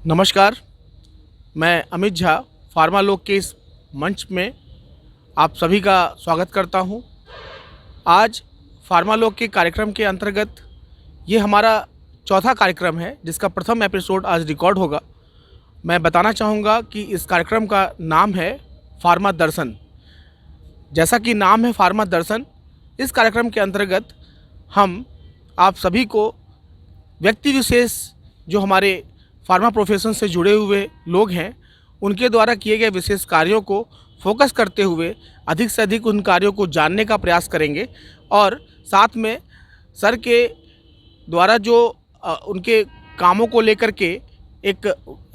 नमस्कार, मैं अमित झा फार्मा लोग के इस मंच में आप सभी का स्वागत करता हूं। आज फार्मा लोग के कार्यक्रम के अंतर्गत ये हमारा चौथा कार्यक्रम है जिसका प्रथम एपिसोड आज रिकॉर्ड होगा। मैं बताना चाहूँगा कि इस कार्यक्रम का नाम है फार्मा दर्शन। जैसा कि नाम है फार्मा दर्शन, इस कार्यक्रम के अंतर्गत हम आप सभी को व्यक्ति विशेष जो हमारे फार्मा प्रोफेशन से जुड़े हुए लोग हैं उनके द्वारा किए गए विशेष कार्यों को फोकस करते हुए अधिक से अधिक उन कार्यों को जानने का प्रयास करेंगे और साथ में सर के द्वारा जो उनके कामों को लेकर के एक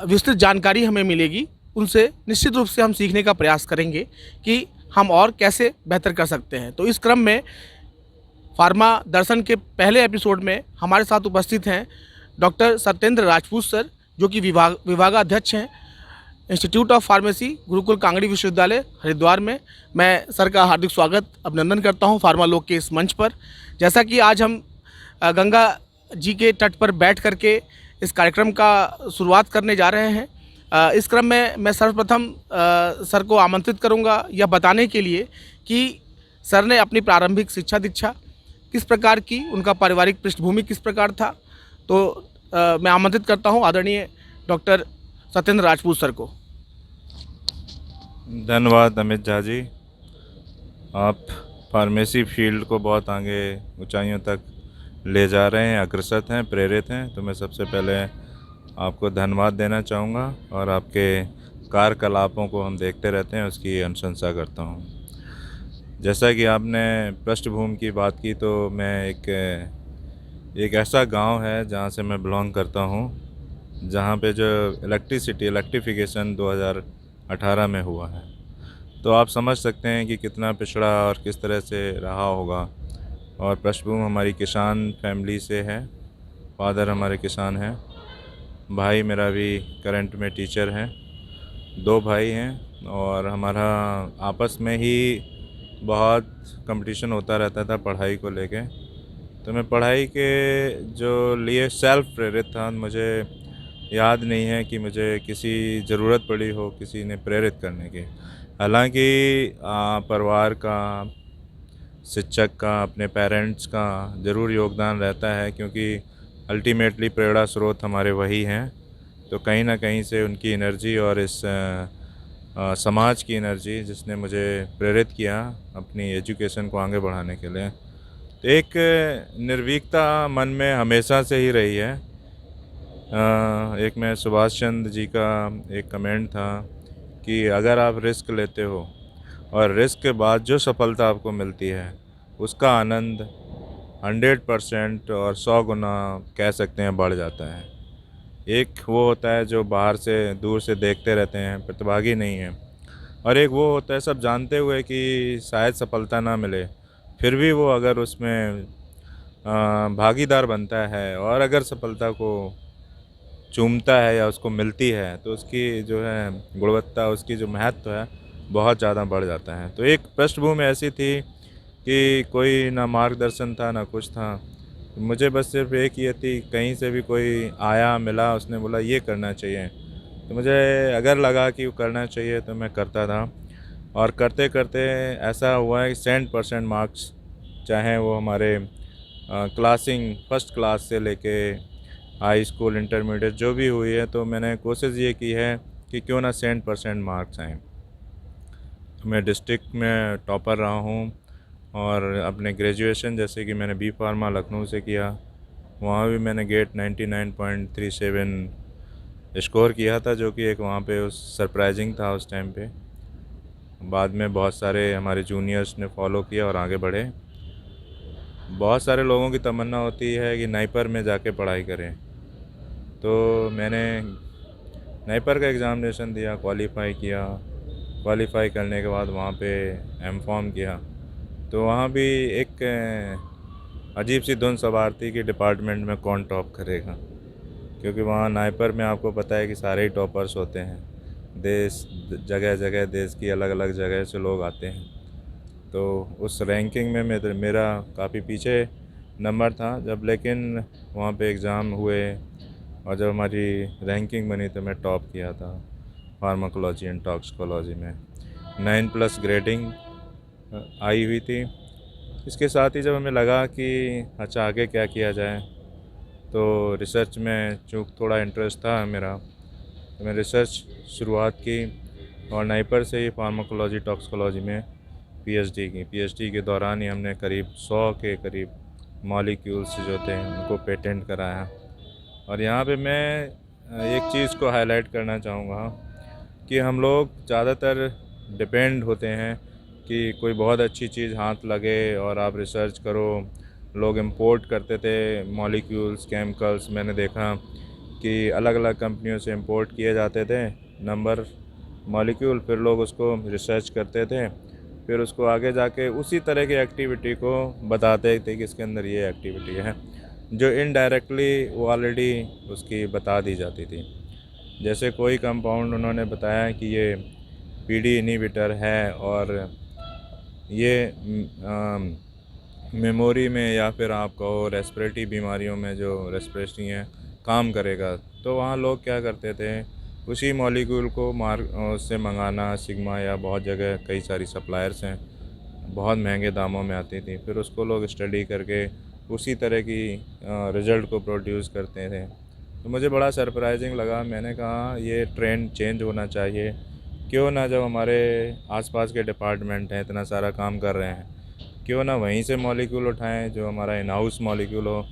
विस्तृत जानकारी हमें मिलेगी, उनसे निश्चित रूप से हम सीखने का प्रयास करेंगे कि हम और कैसे बेहतर कर सकते हैं। तो इस क्रम में फार्मा दर्शन के पहले एपिसोड में हमारे साथ उपस्थित हैं डॉक्टर सत्येंद्र राजपूत सर, जो कि विभागाध्यक्ष हैं institute of pharmacy, Gurukul Kangri विश्वविद्यालय हरिद्वार में। मैं सर का हार्दिक स्वागत अभिनंदन करता हूं फार्मा लोग के इस मंच पर। जैसा कि आज हम गंगा जी के तट पर बैठ करके इस कार्यक्रम का शुरुआत करने जा रहे हैं, इस क्रम में मैं सर्वप्रथम सर को आमंत्रित करूंगा यह बताने के लिए कि सर ने अपनी प्रारंभिक शिक्षा दीक्षा किस प्रकार की, उनका पारिवारिक पृष्ठभूमि किस प्रकार था। तो मैं आमंत्रित करता हूं आदरणीय डॉक्टर सत्येंद्र राजपूत सर को। धन्यवाद अमित झा जी। आप फार्मेसी फील्ड को बहुत आगे ऊंचाइयों तक ले जा रहे हैं, अग्रसर हैं, प्रेरित हैं। तो मैं सबसे पहले आपको धन्यवाद देना चाहूँगा और आपके कार्यकलापों को हम देखते रहते हैं, उसकी अनुशंसा करता हूँ। जैसा कि आपने पृष्ठभूमि की बात की, तो मैं एक ऐसा गांव है जहां से मैं बिलोंग करता हूं, जहां पे जो इलेक्ट्रिफिकेशन 2018 में हुआ है। तो आप समझ सकते हैं कि कितना पिछड़ा और किस तरह से रहा होगा। और पृष्ठभूमि हमारी किसान फैमिली से है, फादर हमारे किसान हैं, भाई मेरा भी करंट में टीचर हैं, 2 भाई हैं। और हमारा आपस में ही बहुत कंपटीशन होता रहता था पढ़ाई को लेके। तो मैं पढ़ाई के जो लिए सेल्फ प्रेरित था, मुझे याद नहीं है कि मुझे किसी ज़रूरत पड़ी हो किसी ने प्रेरित करने की। हालांकि परिवार का, शिक्षक का, अपने पेरेंट्स का ज़रूर योगदान रहता है, क्योंकि अल्टीमेटली प्रेरणा स्रोत हमारे वही हैं। तो कहीं ना कहीं से उनकी एनर्जी और इस समाज की एनर्जी जिसने मुझे प्रेरित किया अपनी एजुकेशन को आगे बढ़ाने के लिए। तो एक निर्भीकता मन में हमेशा से ही रही है। एक मैं सुभाष चंद्र जी का एक कमेंट था कि अगर आप रिस्क लेते हो और रिस्क के बाद जो सफलता आपको मिलती है उसका आनंद 100% और 100 गुना कह सकते हैं बढ़ जाता है। एक वो होता है जो बाहर से दूर से देखते रहते हैं, प्रतिभागी नहीं है, और एक वो होता है सब जानते हुए कि शायद सफलता ना मिले, फिर भी वो अगर उसमें भागीदार बनता है और अगर सफलता को चूमता है या उसको मिलती है, तो उसकी जो है गुणवत्ता, उसकी जो महत्व है बहुत ज़्यादा बढ़ जाता है। तो एक पृष्ठभूमि ऐसी थी कि कोई ना मार्गदर्शन था ना कुछ था, मुझे बस सिर्फ एक ये थी, कहीं से भी कोई आया मिला, उसने बोला ये करना चाहिए, तो मुझे अगर लगा कि वो करना चाहिए तो मैं करता था। और करते करते ऐसा हुआ है कि 100% मार्क्स, चाहे वो हमारे क्लासिंग फर्स्ट क्लास से लेके हाई स्कूल, इंटरमीडिएट जो भी हुई है, तो मैंने कोशिश ये की है कि क्यों ना 100% मार्क्स आएँ। तो मैं डिस्ट्रिक्ट में टॉपर रहा हूँ। और अपने ग्रेजुएशन जैसे कि मैंने बी फार्मा लखनऊ से किया, वहाँ भी मैंने गेट 99.37 स्कोर किया था, जो कि एक वहाँ पे उस सरप्राइजिंग था उस टाइम पे। बाद में बहुत सारे हमारे जूनियर्स ने फॉलो किया और आगे बढ़े। बहुत सारे लोगों की तमन्ना होती है कि नाइपर में जाके पढ़ाई करें, तो मैंने नाइपर का एग्ज़ामिनेशन दिया, क्वालिफ़ाई किया। क्वालिफ़ाई करने के बाद वहाँ पे एमफॉर्म किया, तो वहाँ भी एक अजीब सी धुन सवार थी कि डिपार्टमेंट में कौन टॉप करेगा, क्योंकि वहाँ नाइपर में आपको पता है कि सारे ही टॉपर्स होते हैं, देश जगह जगह देश की अलग अलग जगह से लोग आते हैं। तो उस रैंकिंग में मेरा काफ़ी पीछे नंबर था जब, लेकिन वहाँ पे एग्ज़ाम हुए, और जब हमारी रैंकिंग बनी तो मैं टॉप किया था फार्माकोलॉजी एंड टॉक्सिकोलॉजी में। 9+ ग्रेडिंग आई हुई थी। इसके साथ ही जब हमें लगा कि अच्छा आगे क्या किया जाए, तो रिसर्च में चूँकि थोड़ा इंटरेस्ट था मेरा, तो मैं रिसर्च शुरुआत की और नाइपर से ही फार्माकोलॉजी टॉक्सिकोलॉजी में पीएचडी की। पीएचडी के दौरान ही हमने करीब 100 के करीब मॉलिक्यूल्स जो थे उनको पेटेंट कराया। और यहाँ पे मैं एक चीज़ को हाईलाइट करना चाहूँगा कि हम लोग ज़्यादातर डिपेंड होते हैं कि कोई बहुत अच्छी चीज़ हाथ लगे और आप रिसर्च करो। लोग इंपोर्ट करते थे मॉलिक्यूल्स, केमिकल्स, मैंने देखा कि अलग अलग कंपनियों से इंपोर्ट किए जाते थे नंबर मॉलिक्यूल, फिर लोग उसको रिसर्च करते थे, फिर उसको आगे जाके उसी तरह की एक्टिविटी को बताते थे कि इसके अंदर ये एक्टिविटी है, जो इनडायरेक्टली वो ऑलरेडी उसकी बता दी जाती थी। जैसे कोई कंपाउंड उन्होंने बताया कि ये पीडी इनहिबिटर है और ये मेमोरी में या फिर आप कहो रेस्पिरेटरी बीमारियों में जो रेस्पिरेटरी हैं काम करेगा, तो वहाँ लोग क्या करते थे, उसी मॉलिक्यूल को उससे मंगाना, सिग्मा या बहुत जगह कई सारी सप्लायर्स हैं, बहुत महंगे दामों में आती थी, फिर उसको लोग स्टडी करके उसी तरह की रिज़ल्ट को प्रोड्यूस करते थे। तो मुझे बड़ा सरप्राइजिंग लगा। मैंने कहा ये ट्रेंड चेंज होना चाहिए, क्यों ना जब हमारे आसपास के डिपार्टमेंट हैं इतना सारा काम कर रहे हैं, क्यों ना वहीं से मॉलिक्यूल उठाएं जो हमारा इन हाउस मॉलिक्यूल हो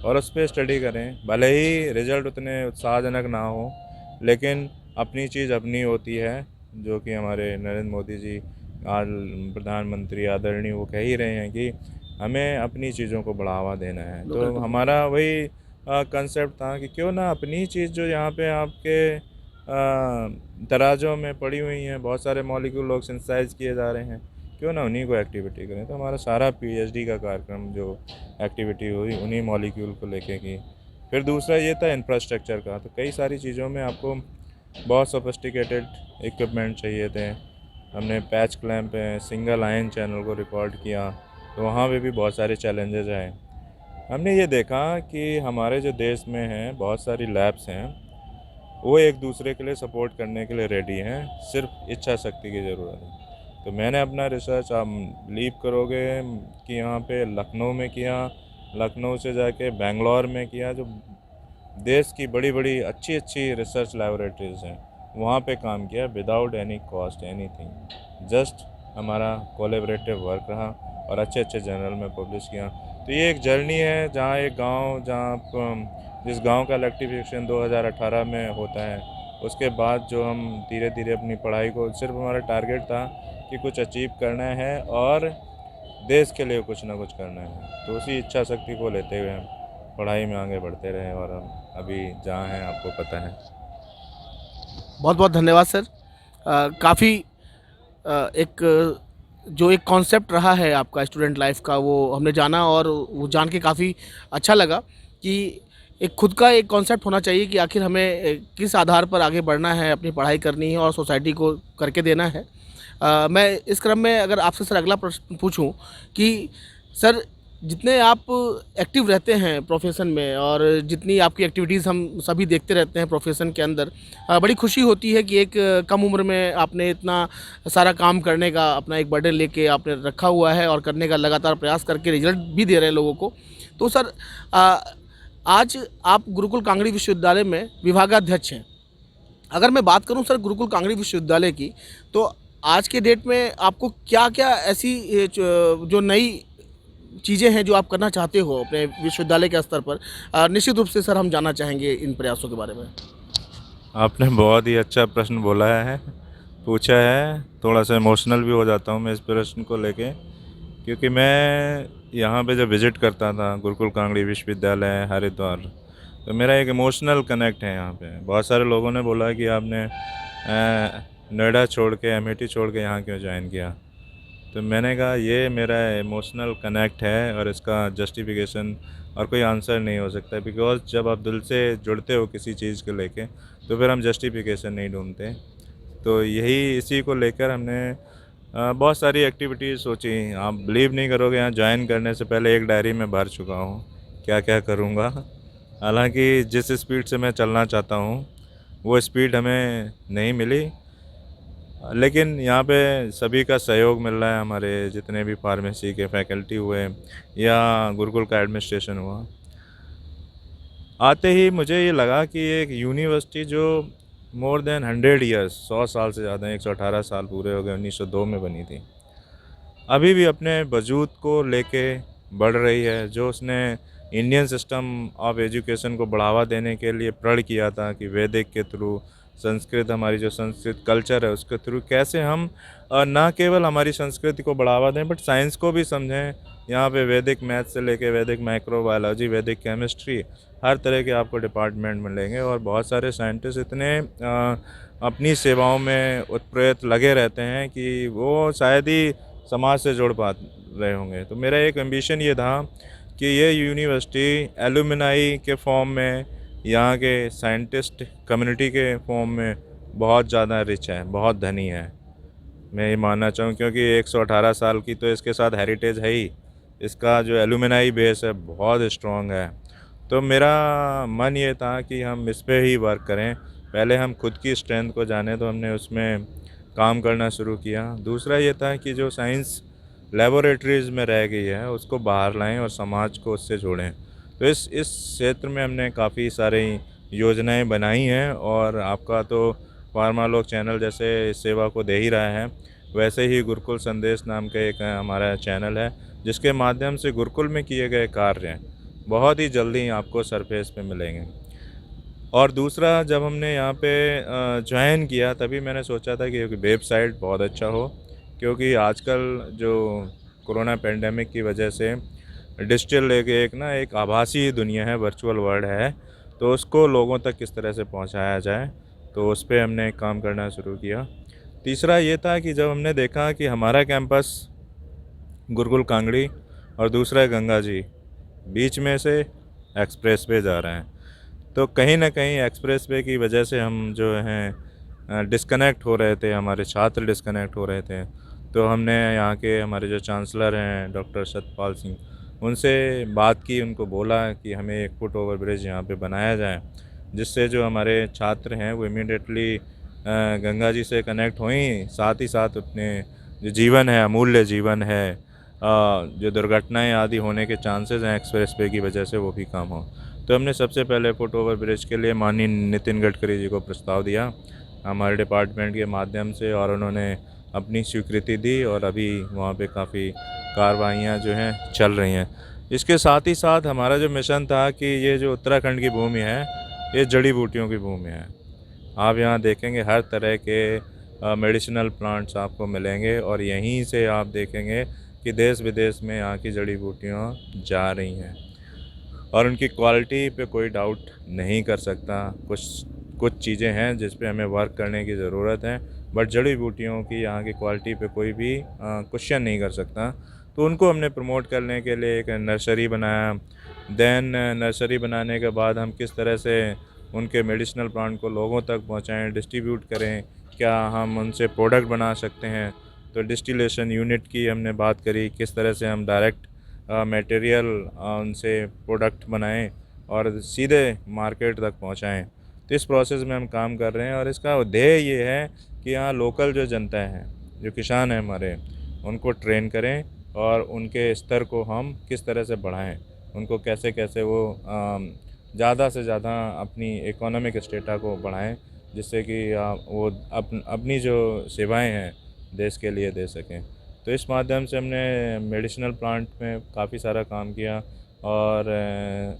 और उस पर स्टडी करें। भले ही रिज़ल्ट उतने उत्साहजनक ना हो, लेकिन अपनी चीज़ अपनी होती है, जो कि हमारे नरेंद्र मोदी जी आज प्रधानमंत्री आदरणीय वो कह ही रहे हैं कि हमें अपनी चीज़ों को बढ़ावा देना है। तो हमारा वही कंसेप्ट था कि क्यों ना अपनी चीज़ जो यहाँ पे आपके तराजों में पड़ी हुई हैं, बहुत सारे मॉलिक्यूल लोग सिंथेसाइज किए जा रहे हैं, क्यों ना उन्हीं को एक्टिविटी करें। तो हमारा सारा पीएचडी का कार्यक्रम जो एक्टिविटी हुई उन्हीं मॉलिक्यूल को लेके की। फिर दूसरा ये था इंफ्रास्ट्रक्चर का, तो कई सारी चीज़ों में आपको बहुत सोफिस्टिकेटेड इक्विपमेंट चाहिए थे। हमने पैच क्लैंप पे सिंगल आयन चैनल को रिकॉर्ड किया, तो वहाँ पे भी बहुत सारे चैलेंजेस आए। हमने ये देखा कि हमारे जो देश में हैं बहुत सारी लैब्स हैं, वो एक दूसरे के लिए सपोर्ट करने के लिए रेडी हैं, सिर्फ इच्छा शक्ति की ज़रूरत है। तो मैंने अपना रिसर्च, आप बिलीव करोगे कि यहाँ पे लखनऊ में किया, लखनऊ से जाके बेंगलोर में किया, जो देश की बड़ी बड़ी अच्छी अच्छी रिसर्च लैबोरेटरीज़ हैं वहाँ पे काम किया without any cost anything. Just हमारा कोलैबोरेटिव वर्क रहा और अच्छे अच्छे जर्नल में पब्लिश किया। तो ये एक जर्नी है जहाँ एक गांव, जहाँ आप जिस गांव का इलेक्ट्रिफिकेशन 2018 में होता है, उसके बाद जो हम धीरे धीरे अपनी पढ़ाई को, सिर्फ हमारा टारगेट था कि कुछ अचीव करना है और देश के लिए कुछ ना कुछ करना है। तो उसी इच्छा शक्ति को लेते हुए हम पढ़ाई में आगे बढ़ते रहे और हम अभी जहाँ हैं आपको पता है। बहुत बहुत धन्यवाद सर। काफ़ी एक जो एक कॉन्सेप्ट रहा है आपका स्टूडेंट लाइफ का, वो हमने जाना और वो जान के काफ़ी अच्छा लगा कि एक खुद का एक कॉन्सेप्ट होना चाहिए कि आखिर हमें किस आधार पर आगे बढ़ना है, अपनी पढ़ाई करनी है और सोसाइटी को करके देना है। मैं इस क्रम में अगर आपसे सर अगला प्रश्न पूछूं कि सर, जितने आप एक्टिव रहते हैं प्रोफेशन में और जितनी आपकी एक्टिविटीज़ हम सभी देखते रहते हैं प्रोफेशन के अंदर, बड़ी खुशी होती है कि एक कम उम्र में आपने इतना सारा काम करने का अपना एक बर्डन लेके आपने रखा हुआ है और करने का लगातार प्रयास करके रिजल्ट भी दे रहे हैं लोगों को। तो सर, आज आप गुरुकुल कांगड़ी विश्वविद्यालय में विभागाध्यक्ष हैं। अगर मैं बात करूं सर गुरुकुल कांगड़ी विश्वविद्यालय की, तो आज के डेट में आपको क्या क्या ऐसी जो नई चीज़ें हैं जो आप करना चाहते हो अपने विश्वविद्यालय के स्तर पर, निश्चित रूप से सर हम जानना चाहेंगे इन प्रयासों के बारे में। आपने बहुत ही अच्छा प्रश्न बोला है, पूछा है। थोड़ा सा इमोशनल भी हो जाता हूँ मैं इस प्रश्न को लेके, क्योंकि मैं यहाँ पे जब विज़िट करता था गुरुकुल कांगड़ी विश्वविद्यालय हरिद्वार, तो मेरा एक इमोशनल कनेक्ट है यहाँ पे। बहुत सारे लोगों ने बोला कि आपने नोएडा छोड़ के, अमेठी छोड़ के यहाँ क्यों ज्वाइन किया। तो मैंने कहा ये मेरा इमोशनल कनेक्ट है और इसका जस्टिफिकेशन और कोई आंसर नहीं हो सकता, बिकॉज़ जब आप दिल से जुड़ते हो किसी चीज़ को लेके तो फिर हम जस्टिफिकेशन नहीं ढूंढते। तो यही इसी को लेकर हमने बहुत सारी एक्टिविटीज़ सोची। आप बिलीव नहीं करोगे, यहाँ ज्वाइन करने से पहले एक डायरी में भर चुका हूँ क्या क्या करूँगा, हालांकि जिस स्पीड से मैं चलना चाहता हूँ वो स्पीड हमें नहीं मिली, लेकिन यहाँ पे सभी का सहयोग मिल रहा है। हमारे जितने भी फार्मेसी के फैकल्टी हुए या गुरुकुल का एडमिनिस्ट्रेशन हुआ, आते ही मुझे ये लगा कि एक यूनिवर्सिटी जो मोर देन 100 ईयर्स, 100 साल से ज़्यादा, 118 साल पूरे हो गए, 1902 में बनी थी, अभी भी अपने वजूद को लेके बढ़ रही है। जो उसने इंडियन सिस्टम ऑफ एजुकेशन को बढ़ावा देने के लिए प्रण किया था कि वैदिक के थ्रू संस्कृत, हमारी जो संस्कृत कल्चर है उसके थ्रू कैसे हम ना केवल हमारी संस्कृति को बढ़ावा दें बट साइंस को भी समझें। यहाँ पे वैदिक मैथ से लेके वैदिक माइक्रोबायोलॉजी, वैदिक केमिस्ट्री, हर तरह के आपको डिपार्टमेंट मिलेंगे और बहुत सारे साइंटिस्ट इतने अपनी सेवाओं में उत्प्रेरित लगे रहते हैं कि वो शायद ही समाज से जुड़ पा रहे होंगे। तो मेरा एक एम्बिशन ये था कि ये यूनिवर्सिटी एलुमनाई के फॉर्म में, यहाँ के साइंटिस्ट कम्युनिटी के फॉर्म में बहुत ज़्यादा रिच है, बहुत धनी है। मैं ये मानना चाहूँ क्योंकि 118 साल की तो इसके साथ हेरिटेज है ही, इसका जो एलुमनाई बेस है बहुत स्ट्रॉन्ग है। तो मेरा मन ये था कि हम इस पे ही वर्क करें। पहले हम खुद की स्ट्रेंथ को जाने, तो हमने उसमें काम करना शुरू किया। दूसरा ये था कि जो साइंस लेबोरेटरीज़ में रह गई है उसको बाहर लाएं और समाज को उससे जोड़ें। तो इस क्षेत्र में हमने काफ़ी सारी योजनाएं बनाई हैं और आपका तो फार्मालोक चैनल जैसे इस सेवा को दे ही रहा है, वैसे ही गुरुकुल संदेश नाम का एक हमारा चैनल है जिसके माध्यम से गुरुकुल में किए गए कार्य बहुत ही जल्दी आपको सरफेस पे मिलेंगे। और दूसरा, जब हमने यहाँ पे ज्वाइन किया तभी मैंने सोचा था कि वेबसाइट बहुत अच्छा हो, क्योंकि आजकल जो कोरोना पेंडेमिक की वजह से डिजिटल एक आभासी दुनिया है, वर्चुअल वर्ल्ड है, तो उसको लोगों तक किस तरह से पहुँचाया जाए, तो उस पर हमने काम करना शुरू किया। तीसरा ये था कि जब हमने देखा कि हमारा कैंपस गुरुकुल कांगड़ी और दूसरा गंगा जी, बीच में से एक्सप्रेस वे जा रहे हैं, तो कहीं ना कहीं एक्सप्रेस वे की वजह से हम जो हैं डिस्कनेक्ट हो रहे थे, हमारे छात्र डिस्कनेक्ट हो रहे थे। तो हमने यहाँ के हमारे जो चांसलर हैं डॉक्टर सतपाल सिंह, उनसे बात की, उनको बोला कि हमें एक फुट ओवर ब्रिज यहाँ पे बनाया जाए, जिससे जो हमारे छात्र हैं वो इमीडिएटली गंगा जी से कनेक्ट हुई, साथ ही साथ अपने जो जीवन है, अमूल्य जीवन है, जो दुर्घटनाएं आदि होने के चांसेस हैं एक्सप्रेस वे की वजह से, वो भी कम हो। तो हमने सबसे पहले फुट ओवर ब्रिज के लिए माननीय नितिन गडकरी जी को प्रस्ताव दिया हमारे डिपार्टमेंट के माध्यम से, और उन्होंने अपनी स्वीकृति दी और अभी वहाँ पे काफ़ी कार्रवाइयाँ जो हैं चल रही हैं। इसके साथ ही साथ हमारा जो मिशन था कि ये जो उत्तराखंड की भूमि है ये जड़ी बूटियों की भूमि है। आप यहाँ देखेंगे हर तरह के मेडिसिनल प्लांट्स आपको मिलेंगे और यहीं से आप देखेंगे कि देश विदेश में यहाँ की जड़ी बूटियाँ जा रही हैं और उनकी क्वालिटी पे कोई डाउट नहीं कर सकता। कुछ चीज़ें हैं जिस पे हमें वर्क करने की ज़रूरत है, बट जड़ी बूटियों की यहाँ की क्वालिटी पे कोई भी क्वेश्चन नहीं कर सकता। तो उनको हमने प्रमोट करने के लिए एक नर्सरी बनाया। देन नर्सरी बनाने के बाद हम किस तरह से उनके मेडिसिनल प्लांट को लोगों तक पहुँचाएँ, डिस्ट्रीब्यूट करें, क्या हम उनसे प्रोडक्ट बना सकते हैं। तो डिस्टिलेशन यूनिट की हमने बात करी, किस तरह से हम डायरेक्ट मटेरियल उनसे प्रोडक्ट बनाएं और सीधे मार्केट तक पहुंचाएं। तो इस प्रोसेस में हम काम कर रहे हैं और इसका ध्येय ये है कि यहाँ लोकल जो जनता है, जो किसान हैं हमारे, उनको ट्रेन करें और उनके स्तर को हम किस तरह से बढ़ाएं, उनको कैसे कैसे वो ज़्यादा से ज़्यादा अपनी इकोनॉमिक स्टेटा को बढ़ाएं, जिससे कि वो अपनी जो सेवाएं हैं देश के लिए दे सकें। तो इस माध्यम से हमने मेडिसिनल प्लांट में काफ़ी सारा काम किया और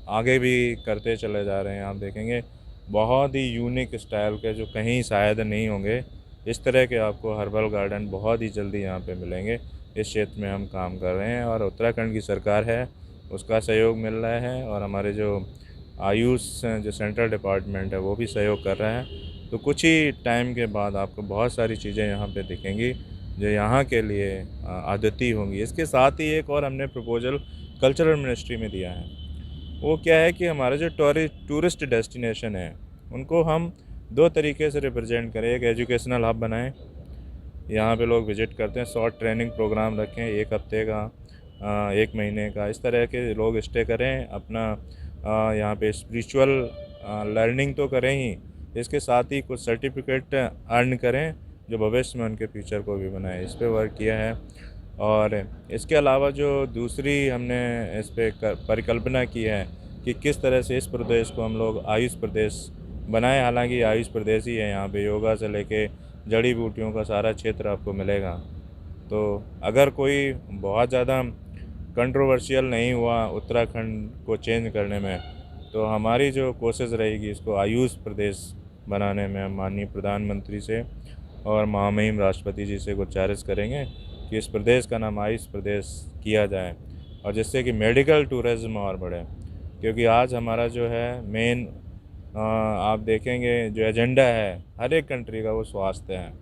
आगे भी करते चले जा रहे हैं। आप देखेंगे बहुत ही यूनिक स्टाइल के जो कहीं शायद नहीं होंगे, इस तरह के आपको हर्बल गार्डन बहुत ही जल्दी यहाँ पे मिलेंगे। इस क्षेत्र में हम काम कर रहे हैं और उत्तराखंड की सरकार है उसका सहयोग मिल रहा है और हमारे जो आयुष जो सेंट्रल डिपार्टमेंट है वो भी सहयोग कर रहा है। तो कुछ ही टाइम के बाद आपको बहुत सारी चीज़ें यहाँ पे दिखेंगी जो यहाँ के लिए अद्वितीय होंगी। इसके साथ ही एक और हमने प्रपोजल कल्चरल मिनिस्ट्री में दिया है। वो क्या है कि हमारे जो टूरिस्ट डेस्टिनेशन है उनको हम दो तरीके से रिप्रेजेंट करें। एक एजुकेशनल हब बनाएं, यहाँ पे लोग विज़िट करते हैं, शॉर्ट ट्रेनिंग प्रोग्राम रखें, 1 हफ्ते का, 1 महीने का, इस तरह के लोग स्टे करें, अपना यहाँ पे स्पिरिचुअल लर्निंग तो करें ही, इसके साथ ही कुछ सर्टिफिकेट अर्न करें जो भविष्य में उनके फ्यूचर को भी बनाए, इस पे वर्क किया है। और इसके अलावा जो दूसरी हमने इस पे परिकल्पना की है कि किस तरह से इस प्रदेश को हम लोग आयुष प्रदेश बनाएं। हालांकि आयुष प्रदेश ही है, यहाँ पे योगा से लेके जड़ी बूटियों का सारा क्षेत्र आपको मिलेगा। तो अगर कोई बहुत ज़्यादा कंट्रोवर्शियल नहीं हुआ उत्तराखंड को चेंज करने में, तो हमारी जो कोशिश रहेगी इसको आयुष प्रदेश बनाने में हम माननीय प्रधानमंत्री से और महामहिम राष्ट्रपति जी से गुजारिश करेंगे कि इस प्रदेश का नाम आयुष प्रदेश किया जाए, और जिससे कि मेडिकल टूरिज़्म और बढ़े। क्योंकि आज हमारा जो है मेन आप देखेंगे जो एजेंडा है हर एक कंट्री का, वो स्वास्थ्य है।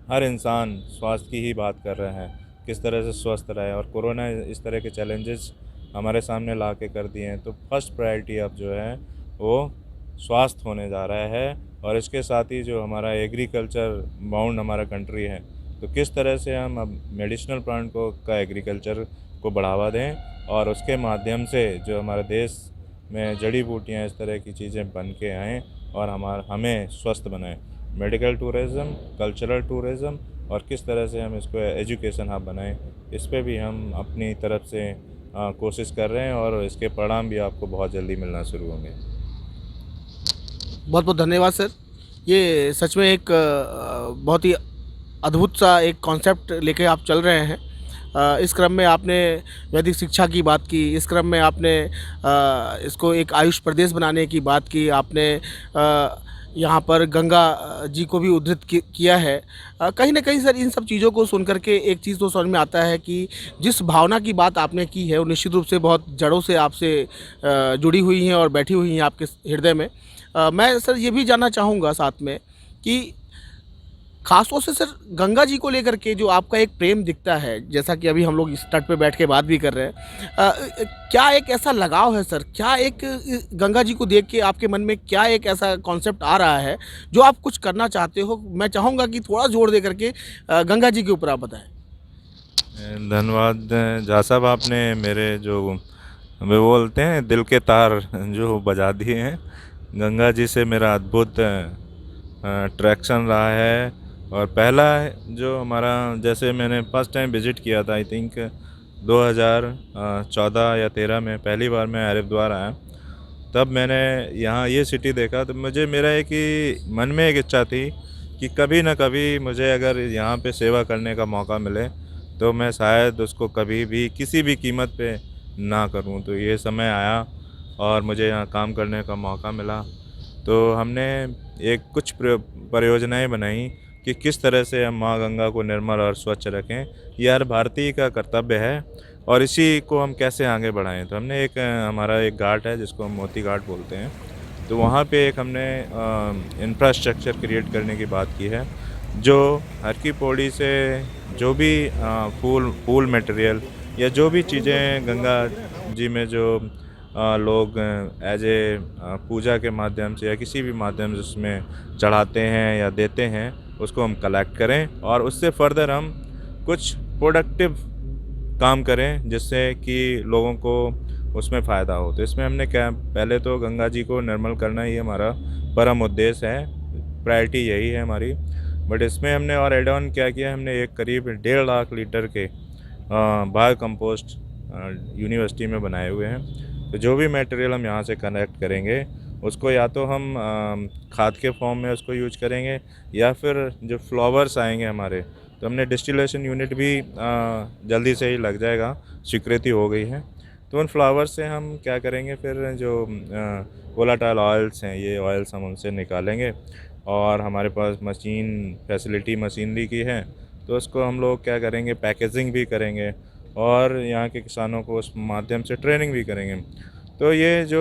हर इंसान स्वास्थ्य की ही बात कर रहा है, किस तरह से स्वस्थ रहे। और कोरोना इस तरह के चैलेंजेस हमारे सामने ला के कर दिए हैं, तो फर्स्ट प्रायोरिटी अब जो है वो स्वास्थ्य होने जा रहा है। और इसके साथ ही जो हमारा एग्रीकल्चर बाउंड हमारा कंट्री है, तो किस तरह से हम अब मेडिसिनल प्लांट को का एग्रीकल्चर को बढ़ावा दें और उसके माध्यम से जो हमारे देश में जड़ी बूटियाँ इस तरह की चीज़ें बन के आएँ और हमें स्वस्थ बनाएं। मेडिकल टूरिज़्म, कल्चरल टूरिज़्म, और किस तरह से हम इसको एजुकेशन हब बनाएं, इस पे भी हम अपनी तरफ से कोशिश कर रहे हैं, और इसके परिणाम भी आपको बहुत जल्दी मिलना शुरू होंगे। बहुत बहुत धन्यवाद सर। ये सच में एक बहुत ही अद्भुत सा एक कॉन्सेप्ट लेके आप चल रहे हैं। इस क्रम में आपने वैदिक शिक्षा की बात की, इस क्रम में आपने इसको एक आयुष प्रदेश बनाने की बात की, आपने यहाँ पर गंगा जी को भी उद्धृत किया है। कहीं ना कहीं सर इन सब चीज़ों को सुन करके एक चीज़ तो समझ में आता है कि जिस भावना की बात आपने की है वो निश्चित रूप से बहुत जड़ों से आपसे जुड़ी हुई हैं और बैठी हुई हैं आपके हृदय में। मैं सर ये भी जानना चाहूँगा साथ में कि खासतौर से सर गंगा जी को लेकर के जो आपका एक प्रेम दिखता है, जैसा कि अभी हम लोग इस तट पे बैठ के बात भी कर रहे हैं, क्या एक ऐसा लगाव है सर, क्या एक गंगा जी को देख के आपके मन में क्या एक ऐसा कॉन्सेप्ट आ रहा है जो आप कुछ करना चाहते हो? मैं चाहूँगा कि थोड़ा जोर दे करके गंगा जी के ऊपर आप बताएं। धन्यवाद जा साहब, आपने मेरे जो वे बोलते हैं दिल के तार जो बजा दिए हैं। गंगा जी से मेरा अद्भुत अट्रैक्शन रहा है। और पहला जो हमारा, जैसे मैंने फर्स्ट टाइम विज़िट किया था, आई थिंक 2014 या 13 में पहली बार मैं हरिद्वार आया, तब मैंने यहाँ ये सिटी देखा, तो मुझे मेरा एक ही मन में एक इच्छा थी कि कभी ना कभी मुझे अगर यहाँ पे सेवा करने का मौका मिले तो मैं शायद उसको कभी भी किसी भी कीमत पे ना करूँ। तो ये समय आया और मुझे यहाँ काम करने का मौका मिला। तो हमने एक कुछ परियोजनाएं बनाई कि किस तरह से हम माँ गंगा को निर्मल और स्वच्छ रखें। ये हर भारतीय का कर्तव्य है, और इसी को हम कैसे आगे बढ़ाएं। तो हमने एक हमारा एक घाट है जिसको हम मोती घाट बोलते हैं, तो वहाँ पे एक हमने इंफ्रास्ट्रक्चर क्रिएट करने की बात की है, जो हर की पौड़ी से जो भी फूल मटेरियल या जो भी चीज़ें गंगा जी में जो लोग एज ए पूजा के माध्यम से या किसी भी माध्यम से उसमें चढ़ाते हैं या देते हैं, उसको हम कलेक्ट करें और उससे फर्दर हम कुछ प्रोडक्टिव काम करें जिससे कि लोगों को उसमें फ़ायदा हो। तो इसमें हमने क्या, पहले तो गंगा जी को निर्मल करना ही हमारा परम उद्देश्य है, प्रायोरिटी यही है हमारी। बट इसमें हमने और एड ऑन क्या किया, हमने एक करीब 1.5 लाख लीटर के बायो कंपोस्ट यूनिवर्सिटी में बनाए हुए हैं। तो जो भी मटेरियल हम यहाँ से कलेक्ट करेंगे उसको या तो हम खाद के फॉर्म में उसको यूज करेंगे, या फिर जो फ्लावर्स आएंगे हमारे, तो हमने डिस्टिलेशन यूनिट भी जल्दी से ही लग जाएगा, स्वीकृति हो गई है। तो उन फ्लावर्स से हम क्या करेंगे, फिर जो वोलाटाइल ऑयल्स हैं, ये ऑयल्स हम उनसे निकालेंगे, और हमारे पास मशीनरी की है, तो उसको हम लोग क्या करेंगे, पैकेजिंग भी करेंगे और यहाँ के किसानों को उस माध्यम से ट्रेनिंग भी करेंगे। तो ये जो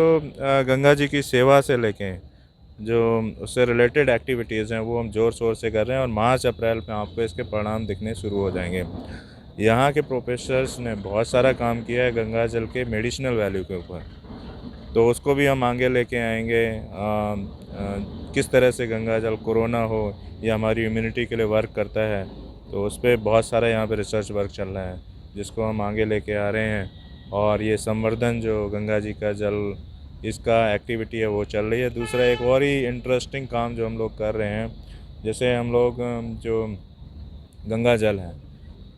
गंगा जी की सेवा से लेके जो उससे रिलेटेड एक्टिविटीज़ हैं वो हम ज़ोर शोर से कर रहे हैं, और मार्च अप्रैल में आपको इसके परिणाम दिखने शुरू हो जाएंगे। यहाँ के प्रोफेसर्स ने बहुत सारा काम किया है गंगा जल के मेडिसिनल वैल्यू के ऊपर, तो उसको भी हम आगे लेके आएंगे। किस तरह से गंगा जल कोरोना हो या हमारी इम्यूनिटी के लिए वर्क करता है, तो उस पर बहुत सारा यहाँ पे रिसर्च वर्क चल रहा है जिसको हम आगे लेके आ रहे हैं। और ये संवर्धन जो गंगा जी का जल इसका एक्टिविटी है वो चल रही है। दूसरा एक और ही इंटरेस्टिंग काम जो हम लोग कर रहे हैं, जैसे हम लोग जो गंगा जल है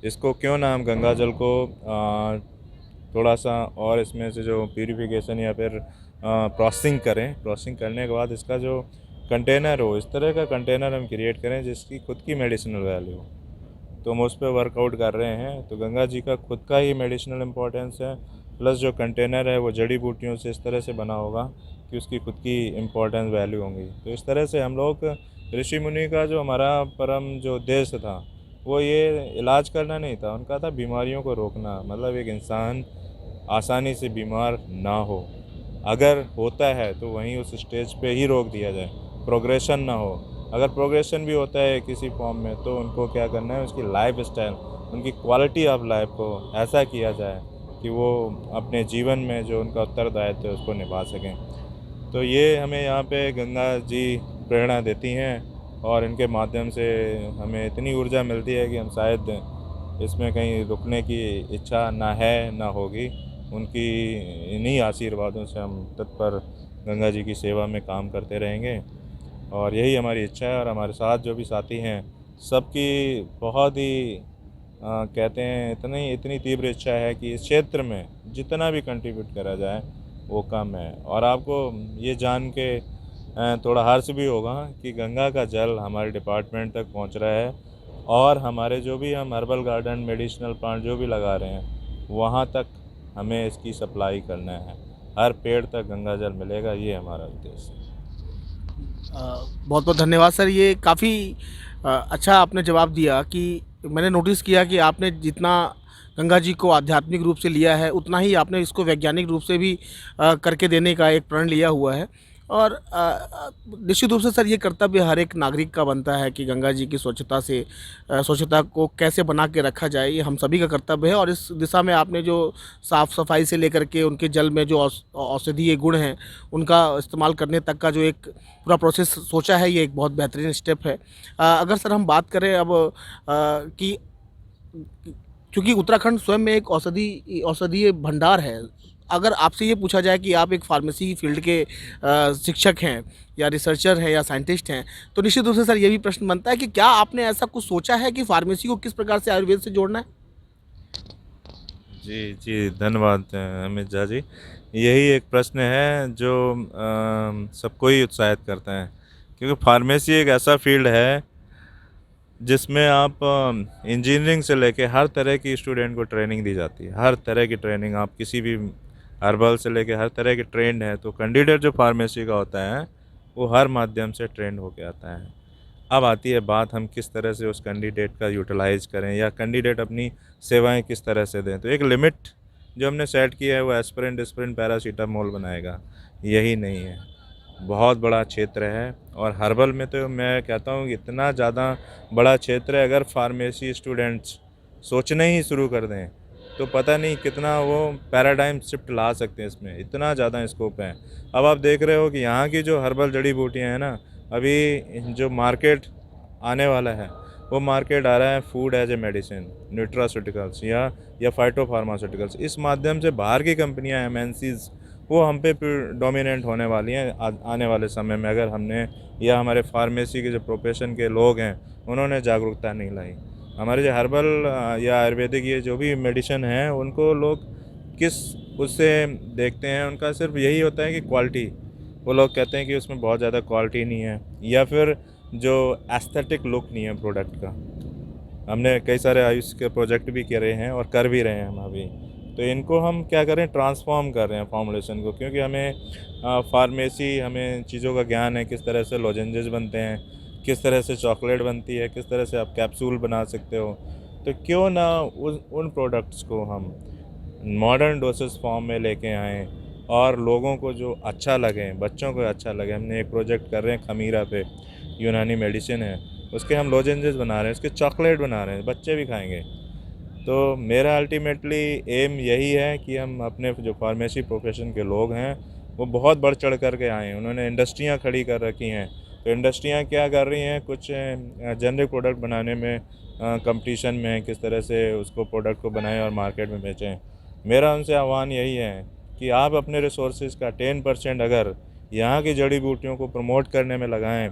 इसको क्यों ना हम गंगा जल को थोड़ा सा और इसमें से जो प्यूरिफिकेशन या फिर प्रोसेसिंग करें, प्रोसेसिंग करने के बाद इसका जो कंटेनर हो, इस तरह का कंटेनर हम क्रिएट करें जिसकी खुद की मेडिसिनल वैल्यू हो। तो हम उस पर वर्कआउट कर रहे हैं। तो गंगा जी का खुद का ही मेडिसिनल इम्पोर्टेंस है, प्लस जो कंटेनर है वो जड़ी बूटियों से इस तरह से बना होगा कि उसकी खुद की इम्पोर्टेंस वैल्यू होंगी। तो इस तरह से हम लोग ऋषि मुनि का जो हमारा परम जो उद्देश्य था वो ये इलाज करना नहीं था, उनका था बीमारियों को रोकना। मतलब एक इंसान आसानी से बीमार ना हो, अगर होता है तो वहीं उस स्टेज पे ही रोक दिया जाए, प्रोग्रेशन ना हो। अगर प्रोग्रेशन भी होता है किसी फॉर्म में तो उनको क्या करना है, उसकी लाइफ स्टाइल, उनकी क्वालिटी ऑफ लाइफ को ऐसा किया जाए कि वो अपने जीवन में जो उनका उत्तरदायित्व है उसको निभा सकें। तो ये हमें यहाँ पे गंगा जी प्रेरणा देती हैं और इनके माध्यम से हमें इतनी ऊर्जा मिलती है कि हम शायद इसमें कहीं रुकने की इच्छा ना है ना होगी। उनकी इन्हीं आशीर्वादों से हम तत्पर गंगा जी की सेवा में काम करते रहेंगे और यही हमारी इच्छा है। और हमारे साथ जो भी साथी हैं सबकी बहुत ही कहते हैं इतनी इतनी तीव्र इच्छा है कि इस क्षेत्र में जितना भी कंट्रीब्यूट करा जाए वो कम है। और आपको ये जान के थोड़ा हर्ष भी होगा कि गंगा का जल हमारे डिपार्टमेंट तक पहुंच रहा है और हमारे जो भी हम हर्बल गार्डन मेडिसिनल प्लांट जो भी लगा रहे हैं वहाँ तक हमें इसकी सप्लाई करना है। हर पेड़ तक गंगा जल मिलेगा, ये हमारा उद्देश्य है। बहुत बहुत धन्यवाद सर। ये काफ़ी अच्छा आपने जवाब दिया कि मैंने नोटिस किया कि आपने जितना गंगा जी को आध्यात्मिक रूप से लिया है उतना ही आपने इसको वैज्ञानिक रूप से भी करके देने का एक प्रण लिया हुआ है। और निश्चित रूप से सर ये कर्तव्य हर एक नागरिक का बनता है कि गंगा जी की स्वच्छता से स्वच्छता को कैसे बना के रखा जाए, ये हम सभी का कर्तव्य है। और इस दिशा में आपने जो साफ़ सफाई से लेकर के उनके जल में जो औषधीय गुण हैं उनका इस्तेमाल करने तक का जो एक पूरा प्रोसेस सोचा है, ये एक बहुत बेहतरीन स्टेप है। अगर सर हम बात करें अब कि क्योंकि उत्तराखंड स्वयं में एक औषधीय भंडार है, अगर आपसे ये पूछा जाए कि आप एक फार्मेसी फील्ड के शिक्षक हैं या रिसर्चर हैं या साइंटिस्ट हैं, तो निश्चित रूप से सर ये भी प्रश्न बनता है कि क्या आपने ऐसा कुछ सोचा है कि फार्मेसी को किस प्रकार से आयुर्वेद से जोड़ना है? जी जी, धन्यवाद अमित झा जी। यही एक प्रश्न है जो सबको ही उत्साहित करता है, क्योंकि फार्मेसी एक ऐसा फील्ड है जिसमें आप इंजीनियरिंग से लेके हर तरह की स्टूडेंट को ट्रेनिंग दी जाती है। हर तरह की ट्रेनिंग आप किसी भी हर्बल से लेके हर तरह के ट्रेंड है। तो कैंडिडेट जो फार्मेसी का होता है वो हर माध्यम से ट्रेंड होके आता है। अब आती है बात हम किस तरह से उस कैंडिडेट का यूटिलाइज करें या कैंडिडेट अपनी सेवाएं किस तरह से दें। तो एक लिमिट जो हमने सेट किया है वो एस्पिरिन डिस्पिरिन पैरासीटामोल बनाएगा, यही नहीं है। बहुत बड़ा क्षेत्र है और हर्बल में तो मैं कहता हूँ कि इतना ज़्यादा बड़ा क्षेत्र है, अगर फार्मेसी स्टूडेंट्स सोचने ही शुरू कर दें तो पता नहीं कितना वो पैराडाइम शिफ्ट ला सकते हैं। इसमें इतना ज़्यादा स्कोप है। अब आप देख रहे हो कि यहाँ की जो हर्बल जड़ी बूटियाँ हैं ना, अभी जो मार्केट आने वाला है वो मार्केट आ रहा है food as a medicine, nutraceuticals या फाइटो फार्मास्यूटिकल्स। इस माध्यम से बाहर की कंपनियां एमएनसीज वो हम पे डोमिनेंट होने वाली हैं आने वाले समय में, अगर हमने या हमारे फार्मेसी के जो प्रोफेशन के लोग हैं उन्होंने जागरूकता नहीं लाई। हमारे जो हर्बल या आयुर्वेदिक ये जो भी मेडिसिन है उनको लोग किस उससे देखते हैं, उनका सिर्फ यही होता है कि क्वालिटी। वो लोग कहते हैं कि उसमें बहुत ज़्यादा क्वालिटी नहीं है या फिर जो एस्थेटिक लुक नहीं है प्रोडक्ट का। हमने कई सारे आयुष के प्रोजेक्ट भी करे हैं और कर भी रहे हैं हम अभी। तो इनको हम क्या करें, ट्रांसफॉर्म कर रहे हैं फॉर्मुलेशन को, क्योंकि हमें फार्मेसी हमें चीज़ों का ज्ञान है, किस तरह से लॉजेंजेस बनते हैं, किस तरह से चॉकलेट बनती है, किस तरह से आप कैप्सूल बना सकते हो। तो क्यों ना उन प्रोडक्ट्स को हम मॉडर्न डोसेस फॉर्म में लेके आएँ और लोगों को जो अच्छा लगे, बच्चों को अच्छा लगे। हमने एक प्रोजेक्ट कर रहे हैं खमीरा पे, यूनानी मेडिसिन है, उसके हम लॉजेंजेस बना रहे हैं, उसके चॉकलेट बना रहे हैं, बच्चे भी खाएंगे। तो मेरा अल्टीमेटली एम यही है कि हम अपने जो फार्मेसी प्रोफेशन के लोग हैं वो बहुत बढ़ चढ़ कर के आएँ। उन्होंने इंडस्ट्रियाँ खड़ी कर रखी हैं, तो इंडस्ट्रियाँ क्या कर रही हैं, कुछ जेनरिक प्रोडक्ट बनाने में कंपटीशन में किस तरह से उसको प्रोडक्ट को बनाएं और मार्केट में बेचें। मेरा उनसे आह्वान यही है कि आप अपने रिसोर्सेज का 10% अगर यहाँ की जड़ी बूटियों को प्रमोट करने में लगाएं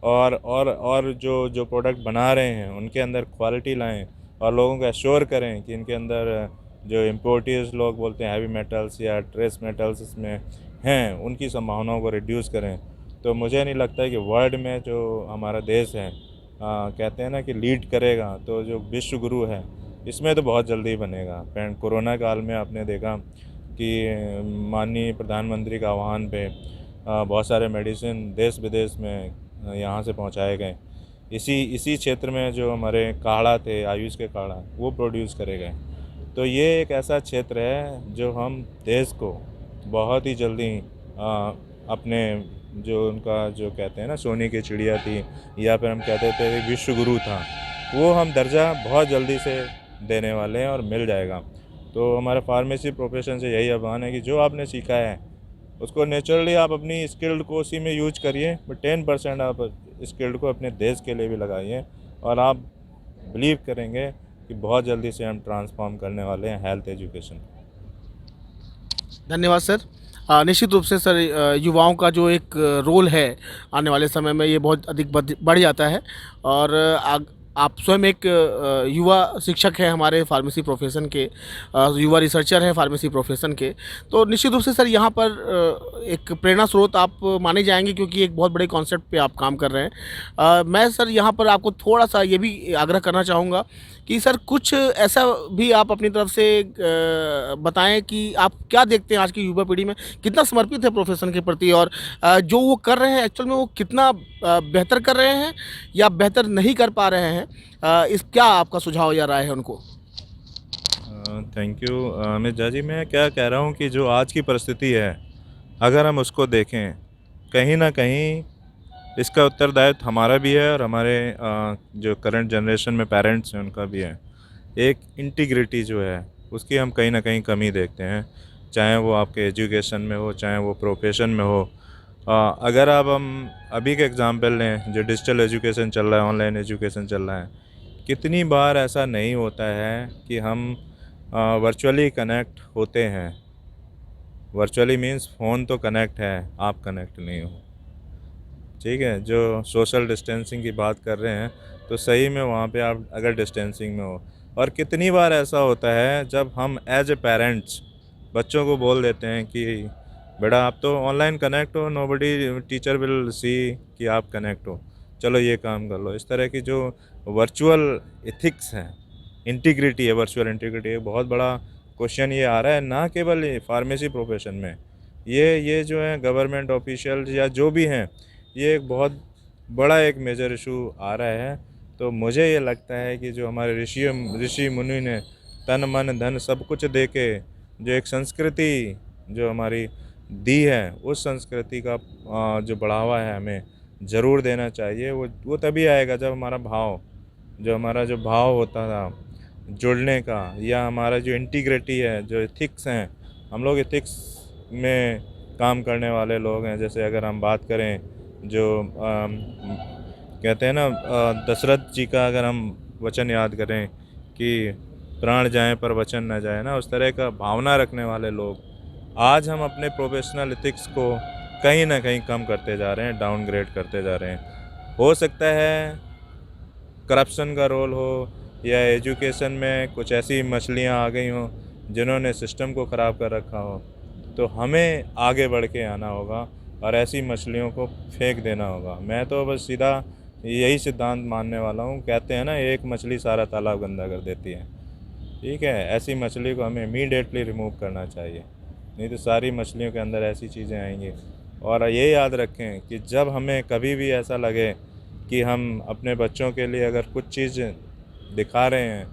और जो जो प्रोडक्ट बना रहे हैं उनके अंदर क्वालिटी लाएं और लोगों को एश्योर करें कि इनके अंदर जो इम्प्योरिटीज़ लोग बोलते हैं हैवी मेटल्स या ट्रेस मेटल्स इसमें हैं, उनकी संभावनाओं को रिड्यूस करें, तो मुझे नहीं लगता है कि वर्ल्ड में जो हमारा देश है कहते हैं ना कि लीड करेगा, तो जो विश्व गुरु है इसमें तो बहुत जल्दी बनेगा। फ्रेंड, कोरोना काल में आपने देखा कि माननीय प्रधानमंत्री का आह्वान पे बहुत सारे मेडिसिन देश विदेश में यहाँ से पहुँचाए गए। इसी क्षेत्र में जो हमारे काढ़ा थे, आयुष के काढ़ा, वो प्रोड्यूस करे गए। तो ये एक ऐसा क्षेत्र है जो हम देश को बहुत ही जल्दी अपने जो उनका जो कहते हैं ना सोने की चिड़िया थी या फिर हम कहते थे विश्व गुरु था, वो हम दर्जा बहुत जल्दी से देने वाले हैं और मिल जाएगा। तो हमारे फार्मेसी प्रोफेशन से यही आह्वान है कि जो आपने सीखा है उसको नेचुरली आप अपनी स्किल्ड को उसी में यूज करिए, बट 10% आप स्किल्ड को अपने देश के लिए भी लगाइए और आप बिलीव करेंगे कि बहुत जल्दी से हम ट्रांसफॉर्म करने वाले हैं हेल्थ एजुकेशन। धन्यवाद सर। निश्चित रूप से सर युवाओं का जो एक रोल है आने वाले समय में ये बहुत अधिक बढ़ जाता है और आप स्वयं एक युवा शिक्षक हैं हमारे फार्मेसी प्रोफेशन के, युवा रिसर्चर हैं फार्मेसी प्रोफेशन के, तो निश्चित रूप से सर यहाँ पर एक प्रेरणा स्रोत आप माने जाएंगे क्योंकि एक बहुत बड़े कॉन्सेप्ट पे आप काम कर रहे हैं। मैं सर यहाँ पर आपको थोड़ा सा ये भी आग्रह करना चाहूँगा कि सर कुछ ऐसा भी आप अपनी तरफ से बताएं कि आप क्या देखते हैं आज की युवा पीढ़ी में कितना समर्पित है प्रोफेशन के प्रति और जो वो कर रहे हैं एक्चुअल में वो कितना बेहतर कर रहे हैं या बेहतर नहीं कर पा रहे हैं, इस क्या आपका सुझाव या राय है उनको? Thank you Amit Jha ji. मैं क्या कह रहा हूँ कि जो आज की परिस्थिति है अगर हम उसको देखें, कहीं ना कहीं इसका उत्तरदायित्व हमारा भी है और हमारे जो करंट जनरेशन में पेरेंट्स हैं उनका भी है। एक इंटीग्रिटी जो है उसकी हम कहीं ना कहीं कमी देखते हैं, चाहे वो आपके एजुकेशन में हो चाहे वो प्रोफेशन में हो। अगर आप हम अभी के एग्जांपल लें, जो डिजिटल एजुकेशन चल रहा है, ऑनलाइन एजुकेशन चल रहा है, कितनी बार ऐसा नहीं होता है कि हम वर्चुअली कनेक्ट होते हैं। वर्चुअली मीन्स फ़ोन तो कनेक्ट है, आप कनेक्ट नहीं हो, ठीक है। जो सोशल डिस्टेंसिंग की बात कर रहे हैं तो सही में वहाँ पे आप अगर डिस्टेंसिंग में हो, और कितनी बार ऐसा होता है जब हम एज ए पेरेंट्स बच्चों को बोल देते हैं कि बेटा आप तो ऑनलाइन कनेक्ट हो, नोबडी टीचर विल सी कि आप कनेक्ट हो, चलो ये काम कर लो। इस तरह की जो वर्चुअल एथिक्स हैं, इंटीग्रिटी है, वर्चुअल इंटीग्रिटी है, बहुत बड़ा क्वेश्चन ये आ रहा है, ना केवल फार्मेसी प्रोफेशन में, ये जो है गवर्नमेंट ऑफिशियल या जो भी हैं, ये एक बहुत बड़ा एक मेजर इशू आ रहा है। तो मुझे ये लगता है कि जो हमारे ऋषि मुनि ने तन मन धन सब कुछ दे के जो एक संस्कृति जो हमारी दी है, उस संस्कृति का जो बढ़ावा है हमें ज़रूर देना चाहिए। वो तभी आएगा जब हमारा जो भाव होता था जुड़ने का, या हमारा जो इंटीग्रिटी है, जो एथिक्स हैं, हम लोग एथिक्स में काम करने वाले लोग हैं। जैसे अगर हम बात करें जो कहते हैं ना दशरथ जी का अगर हम वचन याद करें कि प्राण जाए पर वचन न जाए ना, उस तरह का भावना रखने वाले लोग आज हम अपने प्रोफेशनल एथिक्स को कहीं ना कहीं कम करते जा रहे हैं, डाउनग्रेड करते जा रहे हैं। हो सकता है करप्शन का रोल हो या एजुकेशन में कुछ ऐसी मछलियां आ गई हों जिन्होंने सिस्टम को ख़राब कर रखा हो, तो हमें आगे बढ़ के आना होगा और ऐसी मछलियों को फेंक देना होगा। मैं तो बस सीधा यही सिद्धांत मानने वाला हूँ। कहते हैं ना, एक मछली सारा तालाब गंदा कर देती है, ठीक है। ऐसी मछली को हमें इमीडिएटली रिमूव करना चाहिए, नहीं तो सारी मछलियों के अंदर ऐसी चीज़ें आएंगी। और ये याद रखें कि जब हमें कभी भी ऐसा लगे कि हम अपने बच्चों के लिए अगर कुछ चीज़ दिखा रहे हैं,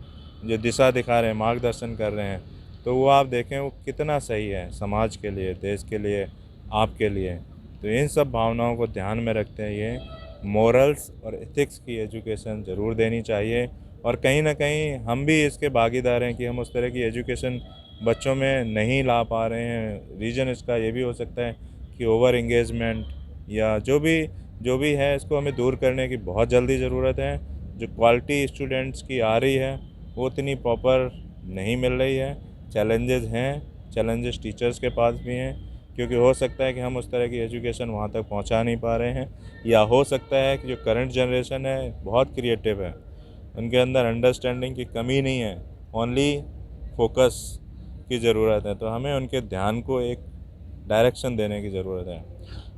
जो दिशा दिखा रहे हैं, मार्गदर्शन कर रहे हैं, तो वो आप देखें वो कितना सही है समाज के लिए, देश के लिए, आपके लिए। तो इन सब भावनाओं को ध्यान में रखते हुए मोरल्स और एथिक्स की एजुकेशन ज़रूर देनी चाहिए। और कहीं ना कहीं हम भी इसके भागीदार हैं कि हम उस तरह की एजुकेशन बच्चों में नहीं ला पा रहे हैं। रीज़न इसका ये भी हो सकता है कि ओवर इंगेजमेंट या जो भी है, इसको हमें दूर करने की बहुत जल्दी ज़रूरत है। जो क्वालिटी स्टूडेंट्स की आ रही है वो उतनी प्रॉपर नहीं मिल रही है। चैलेंजेस हैं, चैलेंजेस टीचर्स के पास भी हैं, क्योंकि हो सकता है कि हम उस तरह की एजुकेशन वहाँ तक पहुँचा नहीं पा रहे हैं, या हो सकता है कि जो करंट जनरेशन है बहुत क्रिएटिव है, उनके अंदर अंडरस्टैंडिंग की कमी नहीं है, ओनली फोकस की ज़रूरत है। तो हमें उनके ध्यान को एक डायरेक्शन देने की ज़रूरत है।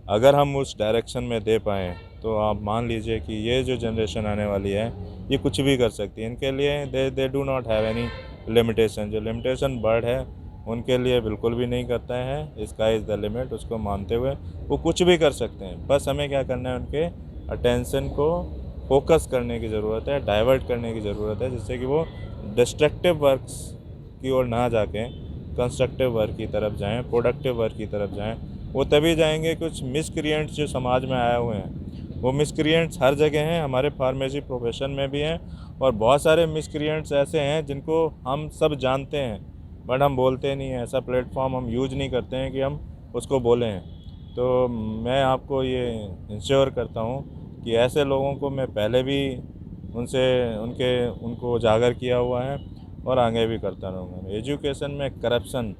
अगर हम उस डायरेक्शन में दे पाएँ तो आप मान लीजिए कि ये जो जनरेशन आने वाली है ये कुछ भी कर सकती है। इनके लिए they do not have any limitation. जो लिमिटेशन वर्ड है उनके लिए बिल्कुल भी नहीं करता है। स्काई इज़ द लिमिट, उसको मानते हुए वो कुछ भी कर सकते हैं। बस हमें क्या करना है, उनके अटेंशन को फोकस करने की ज़रूरत है, डाइवर्ट करने की ज़रूरत है, जिससे कि वो डिस्ट्रक्टिव वर्क्स की ओर ना जाके कंस्ट्रक्टिव वर्क की तरफ जाएं, प्रोडक्टिव वर्क की तरफ जाएं। वो तभी जाएंगे। कुछ मिसक्रिएंट्स जो समाज में आए हुए हैं, वो मिसक्रिएंट्स हर जगह हैं, हमारे फार्मेसी प्रोफेशन में भी हैं, और बहुत सारे मिसक्रिएंट्स ऐसे हैं जिनको हम सब जानते हैं बट हम बोलते नहीं हैं। ऐसा प्लेटफॉर्म हम यूज नहीं करते हैं कि हम उसको बोलें। तो मैं आपको ये इंश्योर करता हूँ कि ऐसे लोगों को मैं पहले भी उनको उजागर किया हुआ है और आगे भी करता रहूँगा। एजुकेशन में करप्शन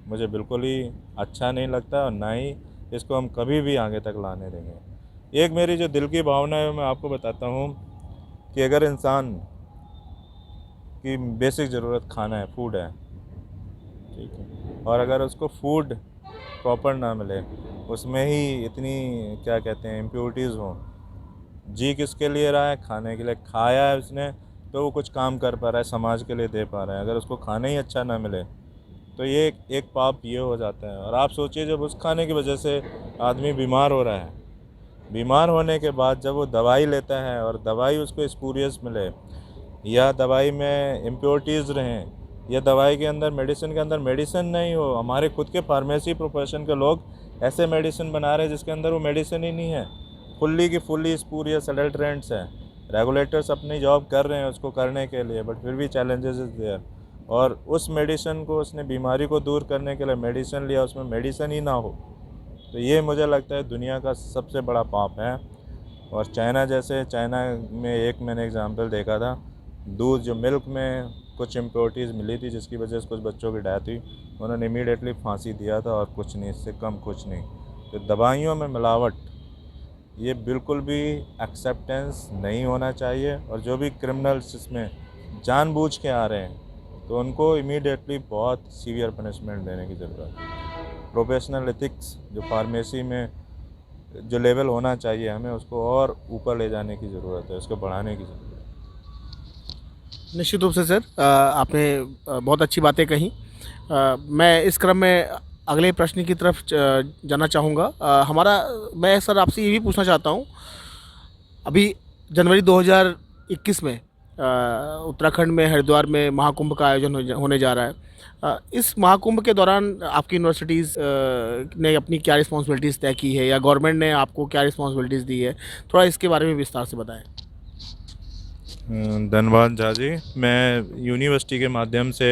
मुझे बिल्कुल ही अच्छा नहीं लगता, और ना ही इसको हम कभी भी आगे तक लाने देंगे। एक मेरी जो दिल की भावना है मैं आपको बताता हूँ कि अगर इंसान की बेसिक ज़रूरत खाना है, फूड है, ठीक है, और अगर उसको फूड प्रॉपर ना मिले, उसमें ही इतनी क्या कहते हैं इम्प्योरिटीज़ हों, जी किसके लिए रहा है, खाने के लिए। खाया है उसने तो वो कुछ काम कर पा रहा है, समाज के लिए दे पा रहा है। अगर उसको खाना ही अच्छा ना मिले तो ये एक पाप ये हो जाता है। और आप सोचिए, जब उस खाने की वजह से आदमी बीमार हो रहा है, बीमार होने के बाद जब वो दवाई लेता है और दवाई उसको स्पूरियस मिले, या दवाई में इम्प्योरिटीज़ रहें, या दवाई के अंदर, मेडिसिन के अंदर मेडिसिन नहीं हो। हमारे खुद के फार्मेसी प्रोफेशन के लोग ऐसे मेडिसिन बना रहे हैं जिसके अंदर वो मेडिसिन ही नहीं है, फुल्ली की फुल्ली स्पूरियस एडल्ट्रेंट्स हैं। रेगुलेटर्स अपनी जॉब कर रहे हैं उसको करने के लिए, बट फिर भी चैलेंजेस इज देयर। और उस मेडिसिन को, उसने बीमारी को दूर करने के लिए मेडिसिन लिया, उसमें मेडिसिन ही ना हो, तो ये मुझे लगता है दुनिया का सबसे बड़ा पाप है। और चाइना में एक मैंने एग्जांपल देखा था, दूध जो मिल्क में कुछ इम्प्योरिटीज़ मिली थी जिसकी वजह से कुछ बच्चों की डेथ हुई, उन्होंने इमीडिएटली फांसी दिया था, और कुछ नहीं, इससे कम कुछ नहीं। तो दवाइयों में मिलावट ये बिल्कुल भी एक्सेप्टेंस नहीं होना चाहिए। और जो भी क्रिमिनल्स इसमें जानबूझ के आ रहे हैं तो उनको इमीडिएटली बहुत सीवियर पनिशमेंट देने की ज़रूरत है। प्रोफेशनल एथिक्स जो फार्मेसी में जो लेवल होना चाहिए, हमें उसको और ऊपर ले जाने की ज़रूरत है, उसको बढ़ाने की ज़रूरत है। निश्चित रूप से सर, आपने बहुत अच्छी बातें कही। मैं इस क्रम में अगले प्रश्न की तरफ जाना चाहूँगा। मैं सर आपसे ये भी पूछना चाहता हूँ, अभी जनवरी 2021 में उत्तराखंड में हरिद्वार में महाकुंभ का आयोजन होने जा रहा है। इस महाकुंभ के दौरान आपकी यूनिवर्सिटीज़ ने अपनी क्या रिस्पॉन्सिबिलिटीज़ तय की है, या गवर्नमेंट ने आपको क्या रिस्पॉन्सिबिलिटीज़ दी है, थोड़ा इसके बारे में विस्तार से बताएं। धन्यवाद झा जी। मैं यूनिवर्सिटी के माध्यम से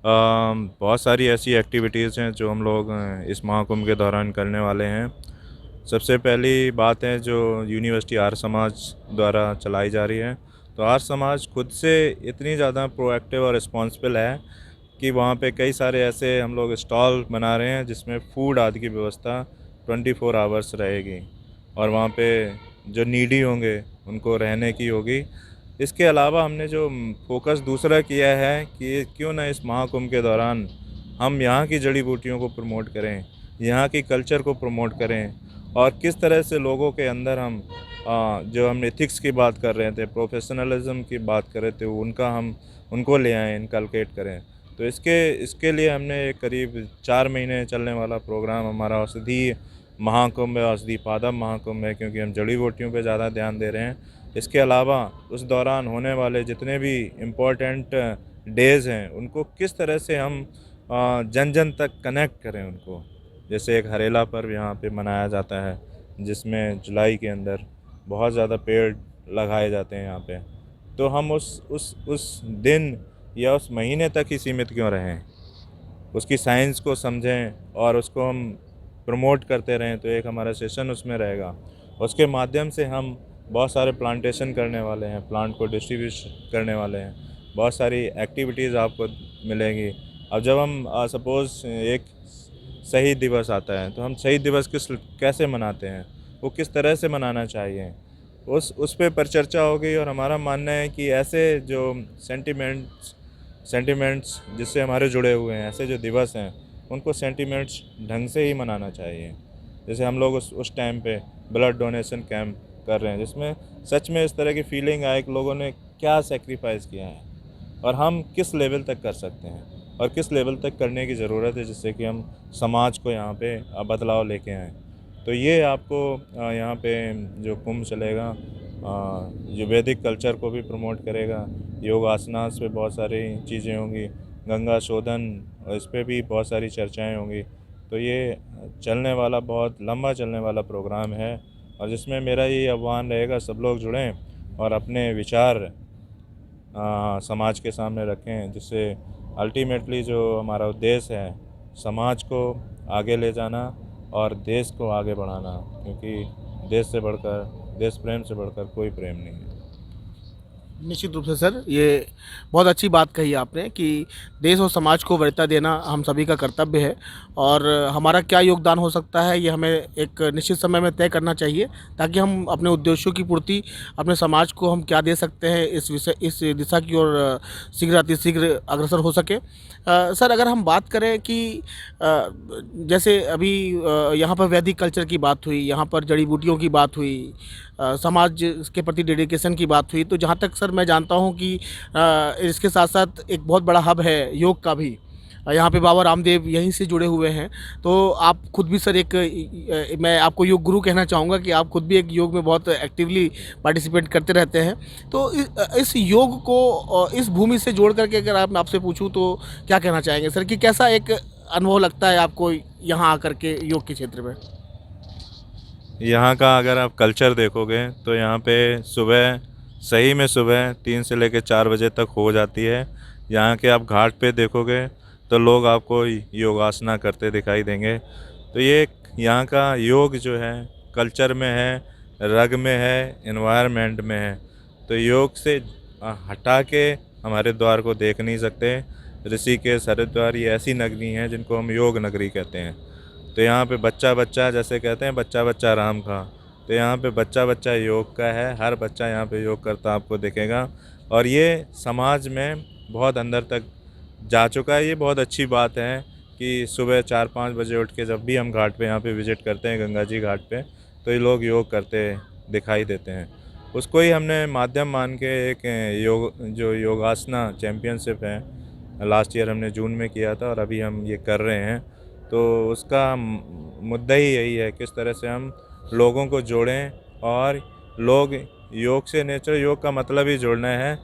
बहुत सारी ऐसी एक्टिविटीज़ हैं जो हम लोग इस महाकुंभ के दौरान करने वाले हैं। सबसे पहली बात है जो यूनिवर्सिटी आर्य समाज द्वारा चलाई जा रही है। तो आर्य समाज खुद से इतनी ज़्यादा प्रोएक्टिव और रिस्पॉन्सिबल है कि वहाँ पे कई सारे ऐसे हम लोग स्टॉल बना रहे हैं जिसमें फ़ूड आदि की व्यवस्था 24 आवर्स रहेगी, और वहाँ पे जो नीडी होंगे उनको रहने की होगी। इसके अलावा हमने जो फोकस दूसरा किया है कि क्यों ना इस महाकुंभ के दौरान हम यहाँ की जड़ी बूटियों को प्रमोट करें, यहाँ की कल्चर को प्रमोट करें, और किस तरह से लोगों के अंदर हम जो हम एथिक्स की बात कर रहे थे, प्रोफेशनलिज्म की बात कर रहे थे, उनको ले आएँ, इनकलकेट करें। तो इसके लिए हमने एक करीब 4 महीने चलने वाला प्रोग्राम, हमारा औषधि महाकुंभ है, औषधि पादप महाकुंभ है, क्योंकि हम जड़ी बूटियों पे ज़्यादा ध्यान दे रहे हैं। इसके अलावा उस दौरान होने वाले जितने भी इम्पोर्टेंट डेज़ हैं उनको किस तरह से हम जन जन तक कनेक्ट करें उनको। जैसे एक हरेला पर्व यहाँ पे मनाया जाता है जिसमें जुलाई के अंदर बहुत ज़्यादा पेड़ लगाए जाते हैं यहाँ पे। तो हम उस दिन या उस महीने तक ही सीमित क्यों रहें, उसकी साइंस को समझें और उसको हम प्रमोट करते रहें। तो एक हमारा सेशन उसमें रहेगा, उसके माध्यम से हम बहुत सारे प्लांटेशन करने वाले हैं, प्लांट को डिस्ट्रीब्यूट करने वाले हैं। बहुत सारी एक्टिविटीज़ आपको मिलेंगी अब जब हम सपोज़ एक शहीद दिवस आता है तो हम शहीद दिवस कैसे मनाते हैं, वो किस तरह से मनाना चाहिए, उस पे परिचर्चा हो गई। और हमारा मानना है कि ऐसे जो सेंटिमेंट्स जिससे हमारे जुड़े हुए हैं, ऐसे जो दिवस हैं, उनको सेंटिमेंट्स ढंग से ही मनाना चाहिए। जैसे हम लोग उस टाइम पे ब्लड डोनेशन कैंप कर रहे हैं, जिसमें सच में इस तरह की फीलिंग आए कि लोगों ने क्या सेक्रीफाइस किया है और हम किस लेवल तक कर सकते हैं और किस लेवल तक करने की ज़रूरत है, जिससे कि हम समाज को यहाँ पे बदलाव लेके आएँ। तो ये आपको यहाँ पे जो कुंभ चलेगा, जो वैदिक कल्चर को भी प्रमोट करेगा। योगासनास पे बहुत सारी चीज़ें होंगी, गंगा शोधन, इस पे भी बहुत सारी चर्चाएं होंगी। तो ये चलने वाला, बहुत लंबा चलने वाला प्रोग्राम है, और जिसमें मेरा ये आह्वान रहेगा सब लोग जुड़ें और अपने विचार समाज के सामने रखें, जिससे अल्टीमेटली जो हमारा उद्देश्य है समाज को आगे ले जाना और देश को आगे बढ़ाना, क्योंकि देश से बढ़कर, देश प्रेम से बढ़कर कोई प्रेम नहीं है। निश्चित रूप से सर, ये बहुत अच्छी बात कही आपने कि देश और समाज को वरीयता देना हम सभी का कर्तव्य है, और हमारा क्या योगदान हो सकता है ये हमें एक निश्चित समय में तय करना चाहिए, ताकि हम अपने उद्देश्यों की पूर्ति, अपने समाज को हम क्या दे सकते हैं, इस दिशा की ओर शीघ्र अतिशीघ्र अग्रसर हो सके। सर, अगर हम बात करें कि जैसे अभी यहाँ पर वैदिक कल्चर की बात हुई, यहाँ पर जड़ी बूटियों की बात हुई, समाज के प्रति डेडिकेशन की बात हुई, तो जहाँ तक सर मैं जानता हूँ कि इसके साथ साथ एक बहुत बड़ा हब है योग का भी। यहाँ पे बाबा रामदेव यहीं से जुड़े हुए हैं, तो आप खुद भी सर एक मैं आपको योग गुरु कहना चाहूँगा कि आप खुद भी एक योग में बहुत एक्टिवली पार्टिसिपेट करते रहते हैं। तो इस योग को इस भूमि से जोड़ करके अगर आप मैं आपसे पूछूँ तो क्या कहना चाहेंगे सर, कि कैसा एक अनुभव लगता है आपको यहाँ आकर के योग के क्षेत्र में? यहाँ का अगर आप कल्चर देखोगे तो यहाँ पे सुबह, सही में सुबह 3 से लेकर 4 बजे तक हो जाती है। यहाँ के आप घाट पे देखोगे तो लोग आपको योगासना करते दिखाई देंगे। तो ये यहाँ का योग जो है कल्चर में है, रग में है, एनवायरनमेंट में है। तो योग से हटा के हमारे द्वार को देख नहीं सकते। ऋषिकेश, हरिद्वार ये ऐसी नगरी हैं जिनको हम योग नगरी कहते हैं। तो यहाँ पे बच्चा बच्चा, जैसे कहते हैं बच्चा बच्चा राम का, तो यहाँ पे बच्चा बच्चा योग का है। हर बच्चा यहाँ पे योग करता आपको दिखेगा, और ये समाज में बहुत अंदर तक जा चुका है। ये बहुत अच्छी बात है कि सुबह 4-5 बजे उठ के जब भी हम घाट पे यहाँ पे विज़िट करते हैं, गंगा जी घाट पे, तो ये लोग योग करते दिखाई देते हैं। उसको ही हमने माध्यम मान के एक जो योगासना चैम्पियनशिप है, लास्ट ईयर हमने जून में किया था और अभी हम ये कर रहे हैं। तो उसका मुद्दा ही यही है, किस तरह से हम लोगों को जोड़ें, और लोग योग से, नेचर योग का मतलब ही जोड़ना है।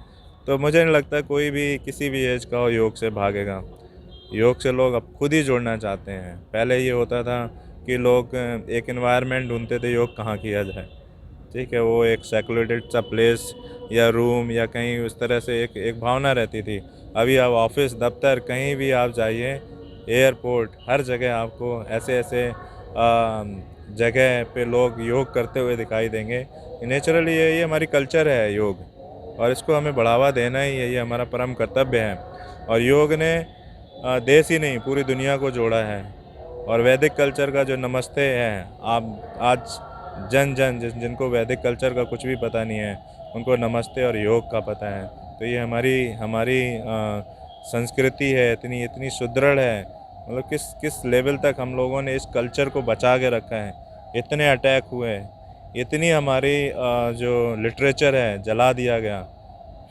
तो मुझे नहीं लगता कोई भी किसी भी एज का हो योग से भागेगा। योग से लोग अब खुद ही जुड़ना चाहते हैं। पहले ये होता था कि लोग एक एनवायरनमेंट ढूंढते थे योग कहाँ किया जाए, ठीक है, वो एक सेक्लूडेड सा प्लेस या रूम या कहीं उस तरह से एक भावना रहती थी। अभी आप ऑफिस, दफ्तर, कहीं भी आप जाइए, एयरपोर्ट, हर जगह आपको ऐसे ऐसे जगह पे लोग योग करते हुए दिखाई देंगे। नेचुरली ये हमारी कल्चर है योग, और इसको हमें बढ़ावा देना ही है, ये हमारा परम कर्तव्य है। और योग ने देश ही नहीं पूरी दुनिया को जोड़ा है। और वैदिक कल्चर का जो नमस्ते है, आप आज जिनको वैदिक कल्चर का कुछ भी पता नहीं है, उनको नमस्ते और योग का पता है। तो ये हमारी हमारी संस्कृति है, इतनी इतनी सुदृढ़ है। मतलब किस लेवल तक हम लोगों ने इस कल्चर को बचा के रखा है। इतने अटैक हुए, इतनी हमारी जो लिटरेचर है जला दिया गया,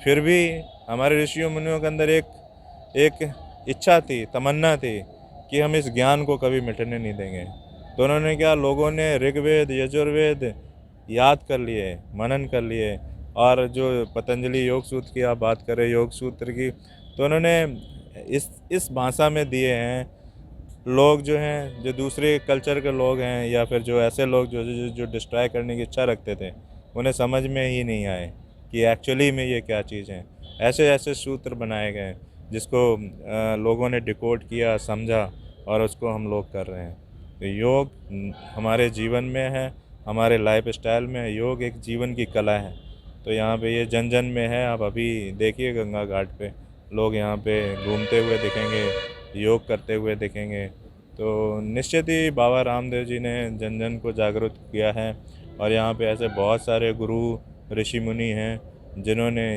फिर भी हमारे ऋषियों मुनियों के अंदर एक इच्छा थी, तमन्ना थी कि हम इस ज्ञान को कभी मिटने नहीं देंगे। तो उन्होंने क्या, लोगों ने ऋग्वेद, यजुर्वेद याद कर लिए, मनन कर लिए। और जो पतंजलि योग सूत्र की आप बात करें, योग सूत्र की, तो उन्होंने इस भाषा में दिए हैं। लोग जो हैं, जो दूसरे कल्चर के लोग हैं, या फिर जो ऐसे लोग जो डिस्ट्रॉय करने की इच्छा रखते थे, उन्हें समझ में ही नहीं आए कि एक्चुअली में ये क्या चीज़ है। ऐसे ऐसे सूत्र बनाए गए जिसको लोगों ने डिकोड किया, समझा, और उसको हम लोग कर रहे हैं। तो योग हमारे जीवन में है, हमारे लाइफ स्टाइल में है। योग एक जीवन की कला है। तो यहाँ पे ये जन जन में है। आप अभी देखिए गंगा घाट पे लोग यहाँ पे घूमते हुए दिखेंगे, योग करते हुए दिखेंगे। तो निश्चित ही बाबा रामदेव जी ने जन जन को जागरूक किया है और यहाँ पे ऐसे बहुत सारे गुरु ऋषि मुनि हैं जिन्होंने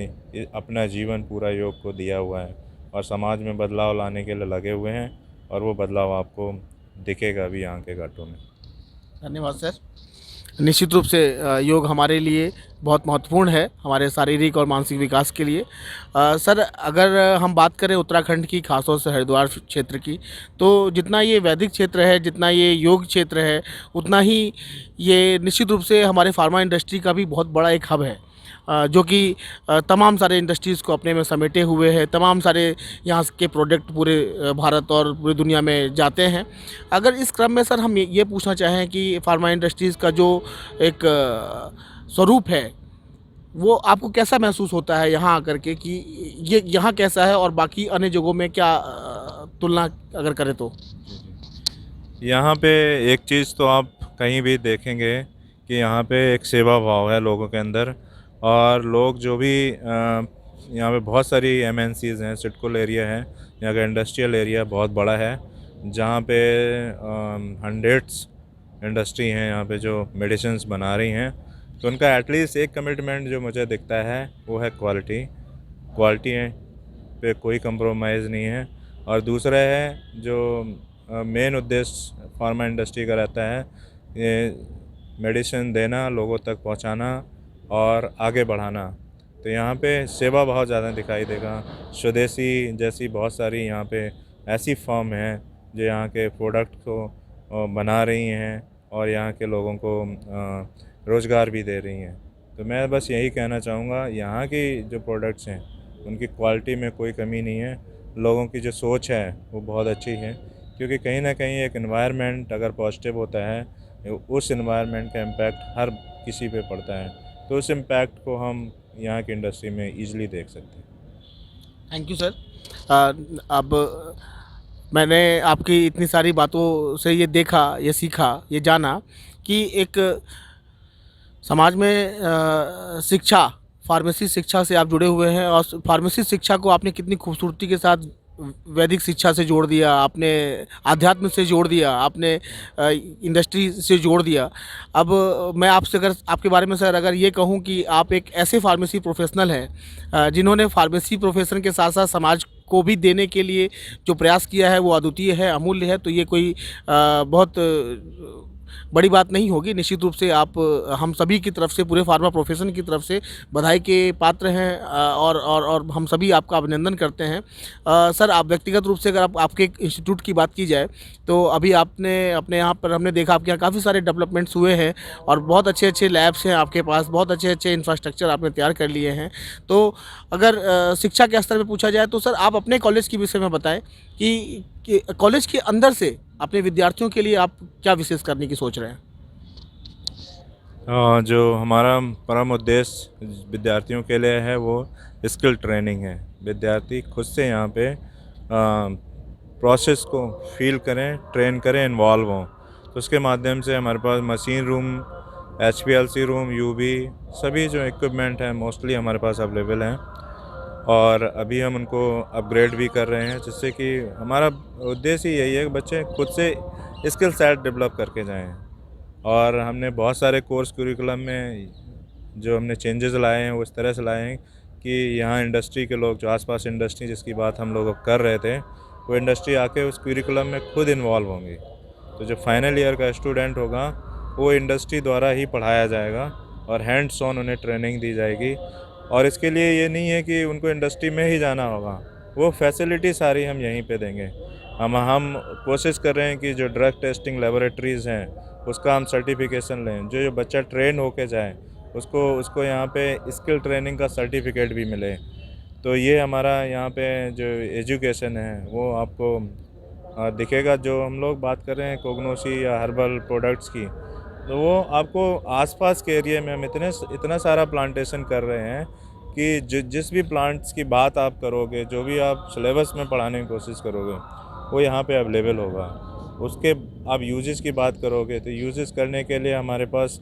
अपना जीवन पूरा योग को दिया हुआ है और समाज में बदलाव लाने के लिए लगे हुए हैं और वो बदलाव आपको दिखेगा भी यहाँ के घाटों में। धन्यवाद सर। निश्चित रूप से योग हमारे लिए बहुत महत्वपूर्ण है, हमारे शारीरिक और मानसिक विकास के लिए। सर, अगर हम बात करें उत्तराखंड की, खासतौर से हरिद्वार क्षेत्र की, तो जितना ये वैदिक क्षेत्र है, जितना ये योग क्षेत्र है, उतना ही ये निश्चित रूप से हमारे फार्मा इंडस्ट्री का भी बहुत बड़ा एक हब है, जो कि तमाम सारे इंडस्ट्रीज़ को अपने में समेटे हुए है। तमाम सारे यहाँ के प्रोडक्ट पूरे भारत और पूरी दुनिया में जाते हैं। अगर इस क्रम में सर हम ये पूछना चाहें कि फार्मा इंडस्ट्रीज़ का जो एक स्वरूप है, वो आपको कैसा महसूस होता है यहाँ आकर के, कि ये यहाँ कैसा है और बाकी अन्य जगहों में क्या तुलना अगर करें तो? यहाँ पे एक चीज़ तो आप कहीं भी देखेंगे कि यहाँ पे एक सेवा भाव है लोगों के अंदर और लोग जो भी यहाँ पे बहुत सारी एमएनसीज़ हैं, सिडकुल एरिया है, यहाँ का इंडस्ट्रियल एरिया बहुत बड़ा है जहाँ पे हंड्रेड्स इंडस्ट्री हैं यहाँ पे जो मेडिसिन्स बना रही हैं। तो उनका एटलीस्ट एक कमिटमेंट जो मुझे दिखता है वो है क्वालिटी है पे कोई कंप्रोमाइज़ नहीं है। और दूसरा है जो मेन उद्देश्य फार्मा इंडस्ट्री का रहता है, ये मेडिसिन देना, लोगों तक पहुंचाना और आगे बढ़ाना। तो यहाँ पे सेवा बहुत ज़्यादा दिखाई देगा। स्वदेशी जैसी बहुत सारी यहाँ पे ऐसी फर्म हैं जो यहाँ के प्रोडक्ट को बना रही हैं और यहाँ के लोगों को रोज़गार भी दे रही हैं। तो मैं बस यही कहना चाहूँगा, यहाँ की जो प्रोडक्ट्स हैं उनकी क्वालिटी में कोई कमी नहीं है। लोगों की जो सोच है वो बहुत अच्छी है, क्योंकि कहीं ना कहीं एक एनवायरनमेंट अगर पॉजिटिव होता है, उस एनवायरनमेंट का इम्पैक्ट हर किसी पे पड़ता है। तो उस इम्पैक्ट को हम यहाँ की इंडस्ट्री में ईज़िली देख सकते हैं। Thank you sir. अब मैंने आपकी इतनी सारी बातों से ये देखा, ये सीखा, ये जाना कि एक समाज में शिक्षा, फार्मेसी शिक्षा से आप जुड़े हुए हैं और फार्मेसी शिक्षा को आपने कितनी खूबसूरती के साथ वैदिक शिक्षा से जोड़ दिया, आपने आध्यात्म से जोड़ दिया, आपने इंडस्ट्री से जोड़ दिया। अब मैं आपसे अगर आपके बारे में सर अगर ये कहूँ कि आप एक ऐसे फार्मेसी प्रोफेशनल हैं जिन्होंने फार्मेसी प्रोफेशन के साथ साथ समाज को भी देने के लिए जो प्रयास किया है वो अद्वितीय है, अमूल्य है, तो ये कोई बहुत बड़ी बात नहीं होगी। निश्चित रूप से आप हम सभी की तरफ से, पूरे फार्मा प्रोफेशन की तरफ से बधाई के पात्र हैं और हम सभी आपका अभिनंदन करते हैं। सर, आप व्यक्तिगत रूप से अगर आपके इंस्टीट्यूट की बात की जाए तो अभी आपने अपने यहाँ पर हमने देखा आपके यहाँ काफ़ी सारे डेवलपमेंट्स हुए हैं और बहुत अच्छे अच्छे लैब्स हैं आपके पास, बहुत अच्छे अच्छे इंफ्रास्ट्रक्चर आपने तैयार कर लिए हैं। तो अगर शिक्षा के स्तर पर पूछा जाए तो सर आप अपने कॉलेज के विषय में बताएं कि कॉलेज के अंदर से अपने विद्यार्थियों के लिए आप क्या विशेष करने की सोच रहे हैं? जो हमारा परम उद्देश्य विद्यार्थियों के लिए है वो स्किल ट्रेनिंग है। विद्यार्थी खुद से यहाँ पे प्रोसेस को फील करें, ट्रेन करें, इन्वॉल्व हों। तो उसके माध्यम से हमारे पास machine room, HPLC room, UV सभी जो इक्विपमेंट हैं मोस्टली हमारे पास अवेलेबल हैं और अभी हम उनको अपग्रेड भी कर रहे हैं, जिससे कि हमारा उद्देश्य यही है कि बच्चे खुद से स्किल सेट डेवलप करके जाएं। और हमने बहुत सारे कोर्स करिकुलम में जो हमने चेंजेस लाए हैं वो इस तरह से लाए हैं कि यहाँ इंडस्ट्री के लोग, जो आसपास इंडस्ट्री जिसकी बात हम लोग कर रहे थे, वो इंडस्ट्री आके उस करिकुलम में खुद इन्वॉल्व होंगी। तो जो फाइनल ईयर का स्टूडेंट होगा वो इंडस्ट्री द्वारा ही पढ़ाया जाएगा और हैंड्स ऑन उन्हें ट्रेनिंग दी जाएगी। और इसके लिए ये नहीं है कि उनको इंडस्ट्री में ही जाना होगा, वो फैसिलिटी सारी हम यहीं पे देंगे। हम कोशिश कर रहे हैं कि जो ड्रग टेस्टिंग लेबोरेटरीज़ हैं उसका हम सर्टिफिकेशन लें, जो बच्चा ट्रेन होके जाए उसको यहाँ पे स्किल ट्रेनिंग का सर्टिफिकेट भी मिले। तो ये हमारा यहाँ पे जो एजुकेशन है वो आपको दिखेगा। जो हम लोग बात कर रहे हैं कोगनोसी या हर्बल प्रोडक्ट्स की, तो वो आपको आसपास के एरिया में हम इतना सारा प्लांटेशन कर रहे हैं कि जिस भी प्लांट्स की बात आप करोगे, जो भी आप सिलेबस में पढ़ाने की कोशिश करोगे, वो यहाँ पे अवेलेबल होगा। उसके आप यूजेस की बात करोगे तो यूजेस करने के लिए हमारे पास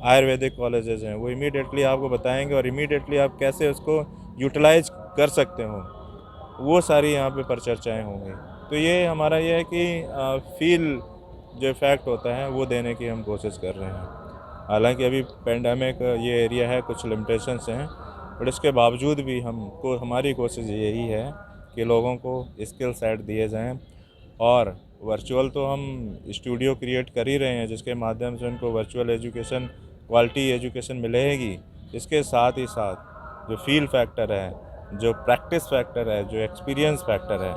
आयुर्वेदिक कॉलेजेस हैं, वो इमीडिएटली आपको बताएंगे और इमीडिएटली आप कैसे उसको यूटिलाइज कर सकते हो, वो सारी यहाँ पे परिचर्चाएँ होंगी। तो ये हमारा ये है कि फील जो इफ़ेक्ट होता है वो देने की हम कोशिश कर रहे हैं। हालांकि अभी पेंडेमिक ये एरिया है, कुछ लिमिटेशंस हैं, बट इसके बावजूद भी हमको हमारी कोशिश यही है कि लोगों को स्किल सेट दिए जाएं। और वर्चुअल तो हम स्टूडियो क्रिएट कर ही रहे हैं जिसके माध्यम से उनको वर्चुअल एजुकेशन, क्वालिटी एजुकेशन मिलेगी। इसके साथ ही साथ जो फील फैक्टर है, जो प्रैक्टिस फैक्टर है, जो एक्सपीरियंस फैक्टर है,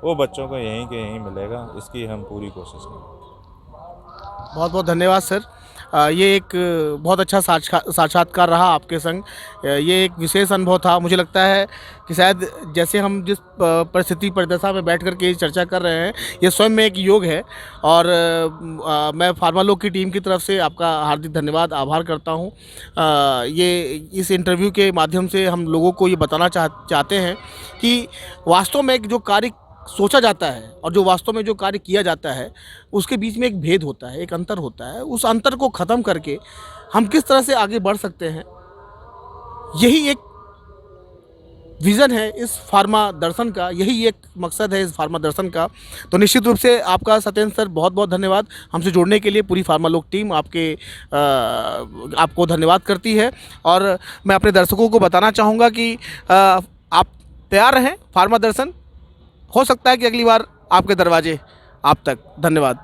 वो बच्चों को यहीं के यहीं मिलेगा। इसकी हम पूरी कोशिश करेंगे। बहुत बहुत धन्यवाद सर। ये एक बहुत अच्छा साक्षात्कार रहा आपके संग। ये एक विशेष अनुभव था। मुझे लगता है कि शायद जैसे हम जिस परिस्थिति परिदशा में बैठ कर के चर्चा कर रहे हैं, ये स्वयं में एक योग है। और मैं फार्मालोग की टीम की तरफ से आपका हार्दिक धन्यवाद, आभार करता हूँ। ये इस इंटरव्यू के माध्यम से हम लोगों को ये बताना चाहते हैं कि वास्तव में एक जो कार्य सोचा जाता है और जो वास्तव में जो कार्य किया जाता है, उसके बीच में एक भेद होता है, एक अंतर होता है। उस अंतर को ख़त्म करके हम किस तरह से आगे बढ़ सकते हैं, यही एक विज़न है इस फार्मा दर्शन का, यही एक मकसद है इस फार्मा दर्शन का। तो निश्चित रूप से आपका सत्येंद्र सर बहुत बहुत धन्यवाद। हमसे जुड़ने के लिए पूरी फार्मालोग टीम आपको धन्यवाद करती है। और मैं अपने दर्शकों को बताना चाहूँगा कि आप तैयार रहें। फार्मा दर्शन हो सकता है कि अगली बार आपके दरवाजे आप तक। धन्यवाद।